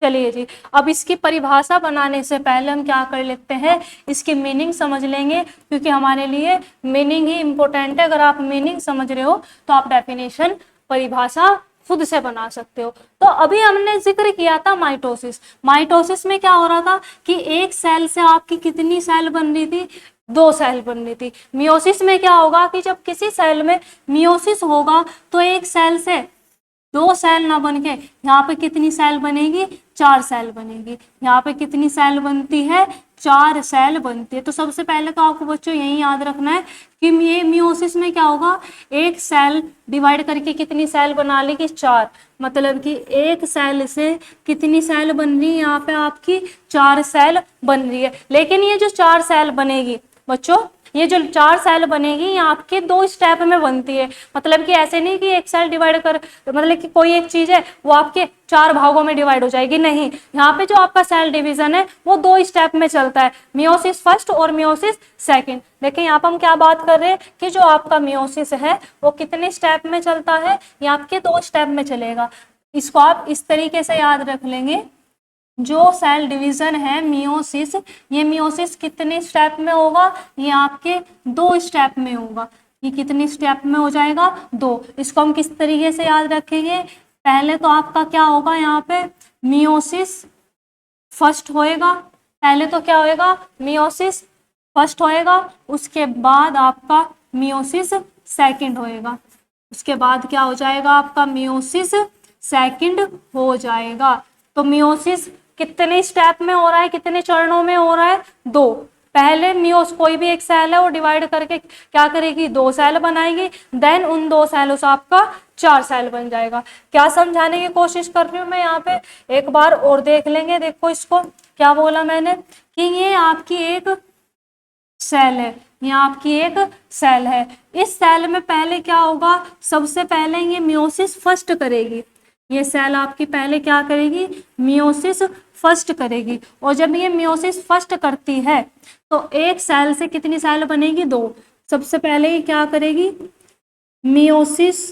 चलिए जी, अब इसकी परिभाषा बनाने से पहले हम क्या कर लेते हैं, इसकी मीनिंग समझ लेंगे, क्योंकि हमारे लिए मीनिंग ही इंपॉर्टेंट है। अगर आप मीनिंग समझ रहे हो तो आप डेफिनेशन, परिभाषा खुद से बना सकते हो। तो अभी हमने जिक्र किया था माइटोसिस। माइटोसिस में क्या हो रहा था कि एक सेल से आपकी कितनी सेल बन रही थी, 2 सेल बन रही थी। मियोसिस में क्या होगा कि जब किसी सेल में मियोसिस होगा तो एक सेल से 2 सेल ना बन के यहाँ पे कितनी सेल बनेगी, 4 सेल बनेगी। यहाँ पे कितनी सेल बनती है, 4 सेल बनती है। तो सबसे पहले तो आपको बच्चों यही याद रखना है कि ये मियोसिस में क्या होगा, एक सेल डिवाइड करके कितनी सेल बना लेगी, 4। मतलब कि एक सेल से कितनी सेल बन रही है, यहाँ पे आपकी 4 सेल बन रही है। लेकिन ये जो 4 सेल बनेगी बच्चों, ये जो 4 सेल बनेगी ये आपके 2 स्टेप में बनती है। मतलब कि ऐसे नहीं कि एक सेल डिवाइड कर, मतलब कि कोई एक चीज है वो आपके 4 भागों में डिवाइड हो जाएगी, नहीं। यहाँ पे जो आपका सेल डिवीजन है वो 2 स्टेप में चलता है, मियोसिस फर्स्ट और मियोसिस सेकंड। लेकिन यहाँ पर हम क्या बात कर रहे हैं कि जो आपका मियोसिस है वो कितने स्टेप में चलता है, ये आपके 2 स्टेप में चलेगा। इसको आप इस तरीके से याद रख लेंगे, जो सेल डिवीजन है मियोसिस, ये मियोसिस कितने स्टेप में होगा, ये आपके 2 स्टेप में होगा। ये कितने स्टेप में हो जाएगा, 2। इसको हम किस तरीके से याद रखेंगे, पहले तो आपका क्या होगा, यहाँ पे मियोसिस फर्स्ट होएगा। पहले तो क्या होएगा, मियोसिस फर्स्ट होएगा, उसके बाद आपका मियोसिस सेकंड होएगा। उसके बाद क्या हो जाएगा, आपका मियोसिस सेकंड हो जाएगा। तो मियोसिस कितने स्टेप में हो रहा है, कितने चरणों में हो रहा है, 2। पहले मियोस, कोई भी एक सेल है वो डिवाइड करके क्या करेगी, 2 सेल बनाएगी। देन उन 2 सेलों से आपका 4 सेल बन जाएगा। क्या समझाने की कोशिश कर रही हूँ मैं यहाँ पे, एक बार और देख लेंगे। देखो इसको क्या बोला मैंने कि ये आपकी एक सेल है, ये आपकी एक सेल है। इस सेल में पहले क्या होगा, सबसे पहले ये मियोसिस फर्स्ट करेगी। ये सेल आपकी पहले क्या करेगी, मियोसिस फर्स्ट करेगी। और जब ये मियोसिस फर्स्ट करती है तो एक सेल से कितनी सेल बनेगी, 2। सबसे पहले ये क्या करेगी, मियोसिस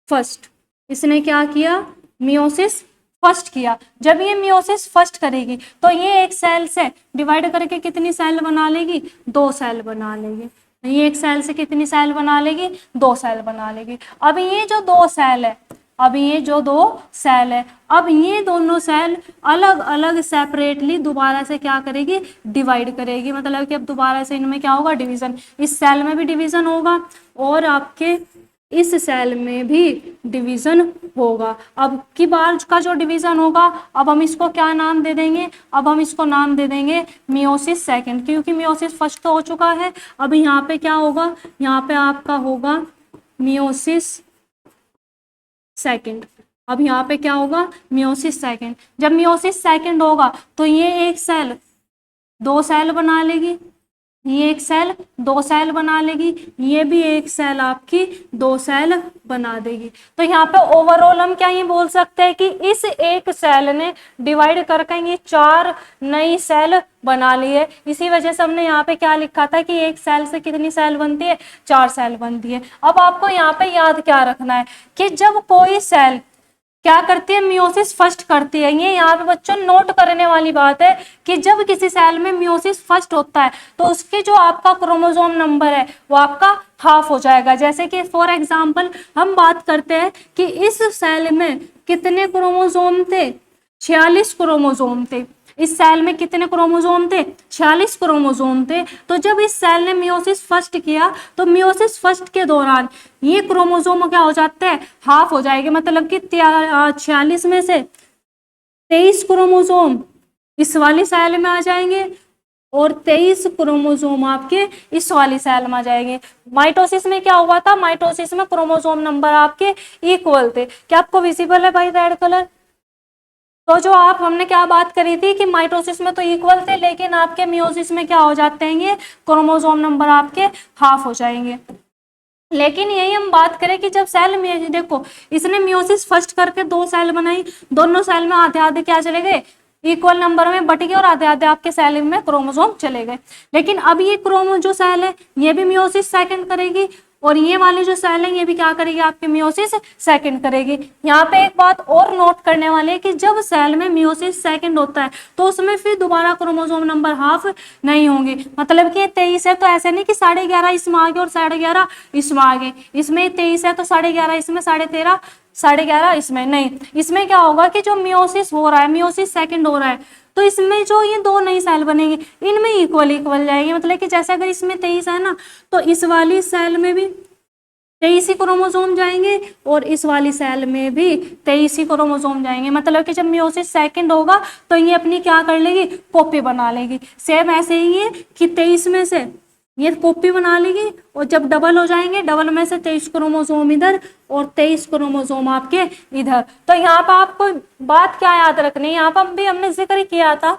फर्स्ट। इसने क्या किया, मियोसिस फर्स्ट किया। जब ये मियोसिस फर्स्ट करेगी तो ये एक सेल से डिवाइड करके कितनी सेल बना लेगी, 2 सेल बना लेगी। ये एक सेल से कितनी सेल बना लेगी, 2 सेल बना लेगी। अब ये जो 2 सेल है, अब ये जो 2 सेल है, अब ये दोनों सेल अलग अलग सेपरेटली दोबारा से क्या करेगी, डिवाइड करेगी। मतलब कि अब दोबारा से इनमें क्या होगा, डिवीजन। इस सेल में भी डिवीजन होगा और आपके इस सेल में भी डिवीजन होगा। अब की बार का जो डिवीजन होगा, अब हम इसको क्या नाम दे देंगे, अब हम इसको नाम दे देंगे मियोसिस सेकंड, क्योंकि मियोसिस फर्स्ट तो हो चुका है। अब यहाँ पे क्या होगा, यहाँ पे आपका होगा मियोसिस सेकंड। अब यहाँ पे क्या होगा, मियोसिस सेकंड। जब मियोसिस सेकंड होगा तो ये एक सेल 2 सेल बना लेगी, ये एक सेल 2 सेल बना लेगी, ये भी एक सेल आपकी 2 सेल बना देगी। तो यहाँ पे ओवरऑल हम क्या ये बोल सकते हैं कि इस एक सेल ने डिवाइड करके ये 4 नई सेल बना ली है। इसी वजह से हमने यहाँ पे क्या लिखा था कि एक सेल से कितनी सेल बनती है, 4 सेल बनती है। अब आपको यहाँ पे याद क्या रखना है कि जब कोई सेल क्या करती है, मियोसिस फर्स्ट करती है। ये यहाँ पे बच्चों नोट करने वाली बात है कि जब किसी सेल में मियोसिस फर्स्ट होता है तो उसके जो आपका क्रोमोसोम नंबर है वो आपका हाफ हो जाएगा। जैसे कि फॉर एग्जांपल हम बात करते हैं कि इस सेल में कितने क्रोमोसोम थे, 46 क्रोमोसोम थे। इस सेल में कितने क्रोमोसोम थे, 46 क्रोमोसोम थे। तो जब इस सेल ने मियोसिस फर्स्ट किया तो मियोसिस फर्स्ट के दौरान ये क्रोमोसोम क्या हो जाते हैं, हाफ हो जाएंगे। मतलब कि 46 में से 23 क्रोमोसोम इस वाली सेल में आ जाएंगे और 23 क्रोमोसोम आपके इस वाली सेल में जाएंगे। माइटोसिस में क्या हुआ था, माइटोसिस में क्रोमोसोम नंबर आपके इक्वल थे। क्या आपको विजिबल है भाई रेड कलर? तो जो आप हमने क्या बात करी थी कि माइटोसिस में तो इक्वल थे, लेकिन आपके मियोसिस में क्या हो जाते हैं, ये क्रोमोसोम नंबर आपके हाफ हो जाएंगे। लेकिन यही हम बात करें कि जब सेल में देखो, इसने मियोसिस फर्स्ट करके 2 सेल बनाई, दोनों सेल में आधे आधे क्या चले गए, इक्वल नंबर में बट गए, और आधे आधे आपके सेल में क्रोमोसोम चले गए। लेकिन अब ये क्रोमो जो सेल है ये भी मियोसिस सेकंड करेगी, और ये वाली जो सेल है ये भी क्या करेगी, आपके मियोसिस सेकंड करेगी। यहाँ पे एक बात और नोट करने वाली है कि जब सेल में मियोसिस सेकंड होता है तो उसमें फिर दोबारा क्रोमोसोम नंबर हाफ नहीं होंगे। मतलब कि 23 है तो ऐसे नहीं कि 11.5 इसमें आ गए और 11.5 इसमें आ गए। इसमें 23 है तो 11.5 इसमें, 13.5, 11.5 इसमें नहीं। इसमें क्या होगा कि जो मियोसिस हो रहा है, मियोसिस सेकंड हो रहा है, तो इसमें जो ये 2 नई सेल बनेगी इनमें इक्वल इक्वल जाएगी। मतलब कि जैसे अगर इसमें 23 है ना, तो इस वाली सेल में भी 23 ही क्रोमोसोम जाएंगे, और इस वाली सेल में भी 23 ही क्रोमोसोम जाएंगे। मतलब कि जब मियोसिस सेकंड होगा तो ये अपनी क्या कर लेगी, कॉपी बना लेगी। सेम ऐसे ही है कि 23 में से ये कॉपी बना लेगी, और जब डबल हो जाएंगे, डबल में से 23 क्रोमोसोम इधर और 23 क्रोमोसोम आपके इधर। तो यहाँ पर आपको बात क्या याद रखनी है, यहाँ पर भी हमने जिक्र किया था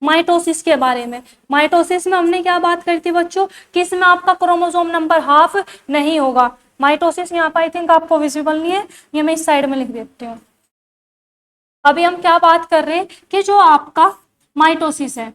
माइटोसिस के बारे में। माइटोसिस में हमने क्या बात करी थी बच्चों, कि इसमें आपका क्रोमोसोम नंबर हाफ नहीं होगा। माइटोसिस यहाँ पर आई थिंक आपको विजिबल नहीं है, ये मैं इस साइड में लिख देती हूँ। अभी हम क्या बात कर रहे हैं कि जो आपका माइटोसिस है,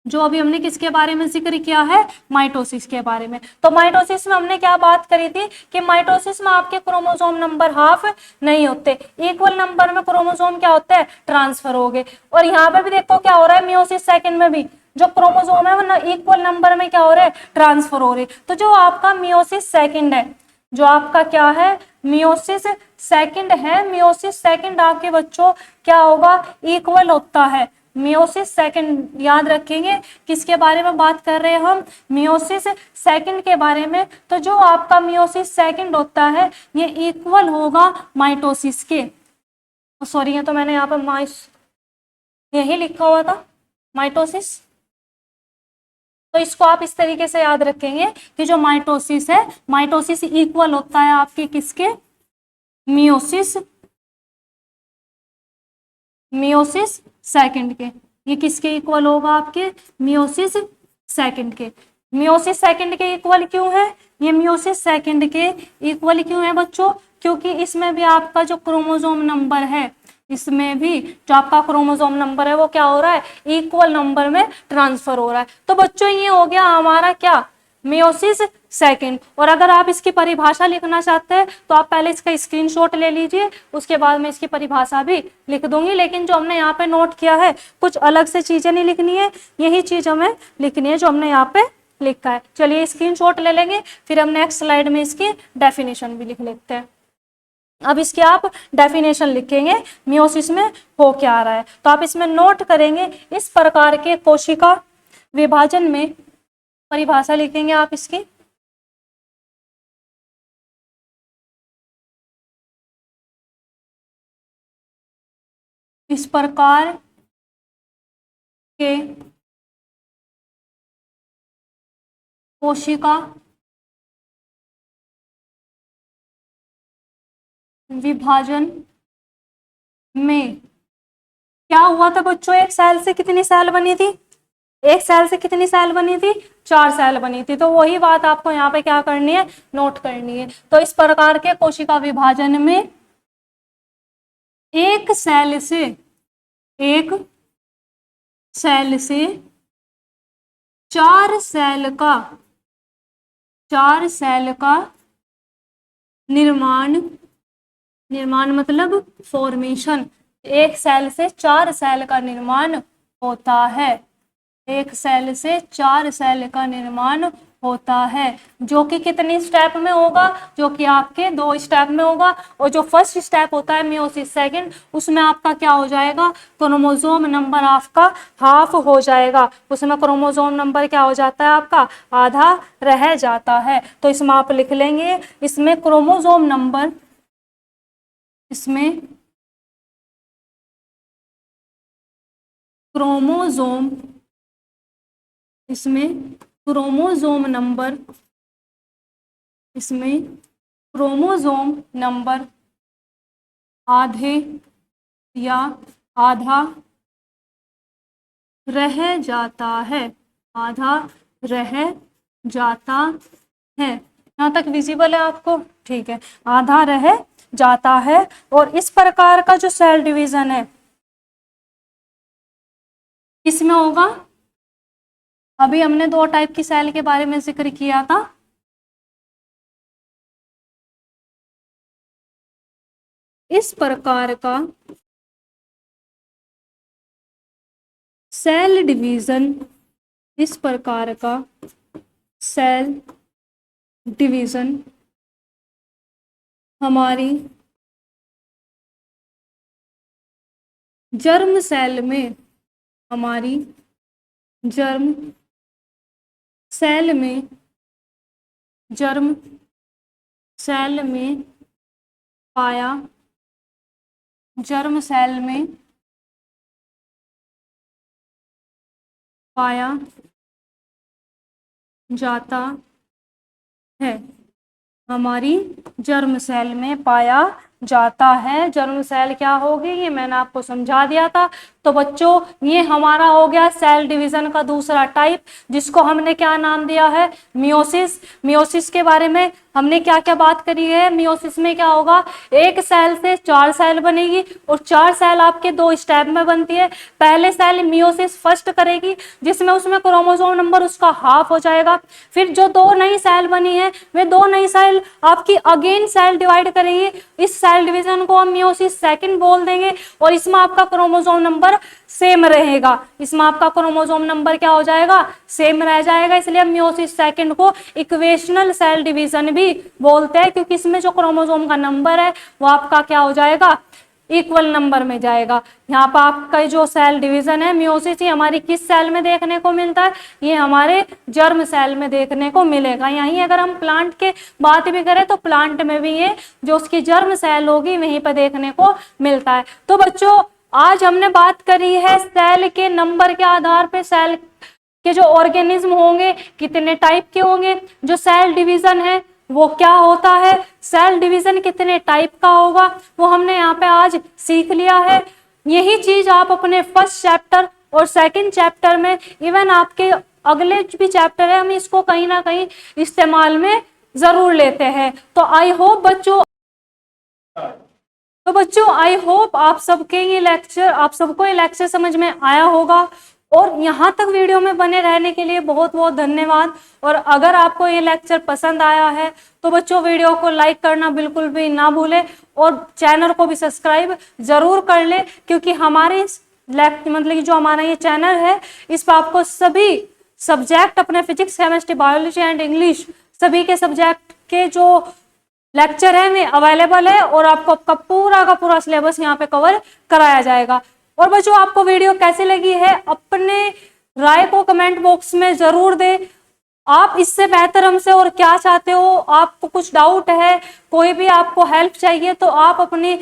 जो अभी हमने किसके बारे में जिक्र किया है, माइटोसिस के बारे में। तो माइटोसिस में हमने क्या बात करी थी कि माइटोसिस में आपके क्रोमोसोम नंबर हाफ नहीं होते, इक्वल नंबर में क्रोमोसोम क्या होते हैं, ट्रांसफर हो गए। और यहाँ पे भी देखो क्या हो रहा है, मियोसिस सेकंड में भी जो क्रोमोसोम है वो इक्वल नंबर में क्या हो रहा है, ट्रांसफर हो रहे। तो जो आपका मियोसिस सेकंड है, जो आपका क्या है, मियोसिस सेकंड है, मियोसिस सेकंड आपके बच्चों क्या होगा, इक्वल होता है। मियोसिस सेकंड याद रखेंगे, किसके बारे में बात कर रहे हैं हम, मियोसिस सेकंड के बारे में। तो जो आपका मियोसिस सेकंड होता है ये इक्वल होगा माइटोसिस के। सॉरी, ये तो मैंने यहाँ पर यही लिखा हुआ था माइटोसिस। तो इसको आप इस तरीके से याद रखेंगे कि जो माइटोसिस है, माइटोसिस इक्वल होता है आपके किसके, मियोसिस, मियोसिस सेकंड के। ये किसके इक्वल होगा, आपके मियोसिस सेकंड के। मियोसिस सेकंड के इक्वल क्यों है, ये मियोसिस सेकंड के इक्वल क्यों है बच्चों, क्योंकि इसमें भी आपका जो क्रोमोसोम नंबर है, इसमें भी जो आपका क्रोमोसोम नंबर है वो क्या हो रहा है, इक्वल नंबर में ट्रांसफर हो रहा है। तो बच्चों ये हो गया हमारा क्या, मियोसिस सेकंड। और अगर आप इसकी परिभाषा लिखना चाहते हैं तो आप पहले इसका स्क्रीनशॉट ले लीजिए, उसके बाद मैं इसकी परिभाषा भी लिख दूंगी। लेकिन जो हमने यहाँ पे नोट किया है, कुछ अलग से चीजें नहीं लिखनी है, यही चीज हमें लिखनी है जो हमने यहाँ पे लिखा है। चलिए स्क्रीनशॉट ले लेंगे, फिर हम नेक्स्ट स्लाइड में इसकी डेफिनेशन भी लिख लेते हैं। अब इसके आप डेफिनेशन लिखेंगे मियोसिस में हो क्या आ रहा है। तो आप इसमें नोट करेंगे, इस प्रकार के कोशिका विभाजन में, परिभाषा लिखेंगे आप इसकी, इस प्रकार के कोशिका विभाजन में क्या हुआ था बच्चों, एक सेल से कितनी सेल बनी थी, एक सेल से कितनी सेल बनी थी, 4 सेल बनी थी। तो वही बात आपको यहाँ पे क्या करनी है, नोट करनी है। तो इस प्रकार के कोशिका विभाजन में एक सेल से, एक सेल से 4 सेल का, 4 सेल का निर्माण, निर्माण मतलब फॉर्मेशन, एक सेल से 4 सेल का निर्माण होता है, एक सेल से 4 सेल का निर्माण होता है, जो कि कितनी स्टेप में होगा, जो कि आपके 2 स्टेप में होगा। और जो फर्स्ट स्टेप होता है मियोसिस सेकंड, उसमें आपका क्या हो जाएगा, क्रोमोसोम नंबर आपका हाफ हो जाएगा, उसमें क्रोमोसोम नंबर क्या हो जाता है, आपका आधा रह जाता है। तो इसमें आप लिख लेंगे, इसमें क्रोमोसोम नंबर, इसमें क्रोमोसोम, इसमें क्रोमोसोम नंबर, इसमें क्रोमोसोम नंबर आधे या आधा रह जाता है, आधा रह जाता है। यहाँ तक विजिबल है आपको? ठीक है, आधा रह जाता है। और इस प्रकार का जो सेल डिवीजन है किसमें होगा? अभी हमने दो टाइप की सेल के बारे में जिक्र किया था। इस प्रकार का सेल डिवीजन, इस प्रकार का सेल डिवीजन हमारी जर्म सेल में, हमारी जर्म सेल में, जर्म सेल में पाया, जर्म सेल में पाया जाता है, हमारी जर्म सेल में पाया जाता है। जर्म सेल क्या होगी ये मैंने आपको समझा दिया था। तो बच्चों ये हमारा हो गया सेल डिवीजन का दूसरा टाइप, जिसको हमने क्या नाम दिया है? मियोसिस। मियोसिस के बारे में हमने क्या क्या बात करी है? मियोसिस में क्या होगा? एक सेल से 4 सेल बनेगी और 4 सेल आपके 2 स्टेप में बनती है। पहले सेल मियोसिस फर्स्ट करेगी, जिसमें उसमें क्रोमोसोम नंबर उसका हाफ हो जाएगा। फिर जो 2 नई सेल बनी है वे 2 नई सेल आपकी अगेन सेल डिवाइड करेगी। इस सेल डिवीजन को हम मियोसिस सेकंड बोल देंगे और इसमें आपका क्रोमोसोम नंबर सेम रहेगा। इसमें आपका क्रोमोसोम नंबर क्या हो जाएगा? सेम रह जाएगा। इसलिए हम मियोसिस सेकंड को इक्वेशनल सेल डिवीजन भी बोलते हैं, क्योंकि इसमें जो क्रोमोसोम का नंबर है वो आपका क्या हो जाएगा? इक्वल नंबर में जाएगा। यहाँ पर आपका जो सेल डिवीजन है मियोसिस, ये हमारी किस सेल में देखने को मिलता है? ये हमारे जर्म सेल में देखने को मिलेगा। यहीं अगर हम प्लांट के बात भी करें तो प्लांट में भी ये जो उसकी जर्म सेल होगी वहीं पर देखने को मिलता है। तो बच्चों आज हमने बात करी है सेल के नंबर के आधार पर सेल के जो ऑर्गेनिज्म होंगे कितने टाइप के होंगे, जो सेल डिवीजन है वो क्या होता है, सेल डिवीजन कितने टाइप का होगा, वो हमने यहाँ पे आज सीख लिया है। यही चीज आप अपने फर्स्ट चैप्टर और सेकंड चैप्टर में, इवन आपके अगले भी चैप्टर है, हम इसको कहीं ना कहीं इस्तेमाल में जरूर लेते हैं। तो आई होप बच्चों आई होप आप सबके ये लेक्चर, आप सबको ये लेक्चर समझ में आया होगा। और यहाँ तक वीडियो में बने रहने के लिए बहुत बहुत धन्यवाद। और अगर आपको ये लेक्चर पसंद आया है तो बच्चों वीडियो को लाइक करना बिल्कुल भी ना भूलें और चैनल को भी सब्सक्राइब जरूर कर ले, क्योंकि हमारे इस मतलब कि जो हमारा ये चैनल है इस पर आपको सभी सब्जेक्ट अपने physics, chemistry, biology and English सभी के सब्जेक्ट के जो लेक्चर है में अवेलेबल है और आपको आपका पूरा का पूरा सिलेबस यहाँ पे कवर कराया जाएगा। और बच्चों आपको वीडियो कैसी लगी है अपने राय को कमेंट बॉक्स में जरूर दे। आप इससे बेहतर हमसे और क्या चाहते हो, आपको कुछ डाउट है, कोई भी आपको हेल्प चाहिए तो आप अपनी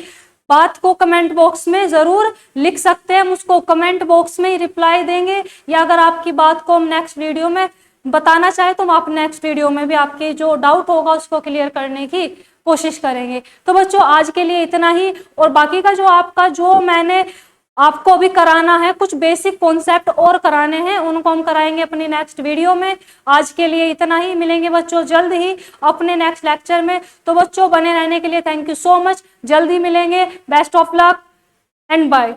बात को कमेंट बॉक्स में जरूर लिख सकते हैं। हम उसको कमेंट बॉक्स में ही रिप्लाई देंगे, या अगर आपकी बात को हम नेक्स्ट वीडियो में बताना चाहे तो हम आप नेक्स्ट वीडियो में भी आपके जो डाउट होगा उसको क्लियर करने की कोशिश करेंगे। तो बच्चों आज के लिए इतना ही, और बाकी का जो आपका जो मैंने आपको अभी कराना है, कुछ बेसिक कॉन्सेप्ट और कराने हैं, उनको हम कराएंगे अपनी नेक्स्ट वीडियो में। आज के लिए इतना ही, मिलेंगे बच्चों जल्द ही अपने नेक्स्ट लेक्चर में। तो बच्चों बने रहने के लिए थैंक यू सो मच, जल्द ही मिलेंगे। Best of luck and bye.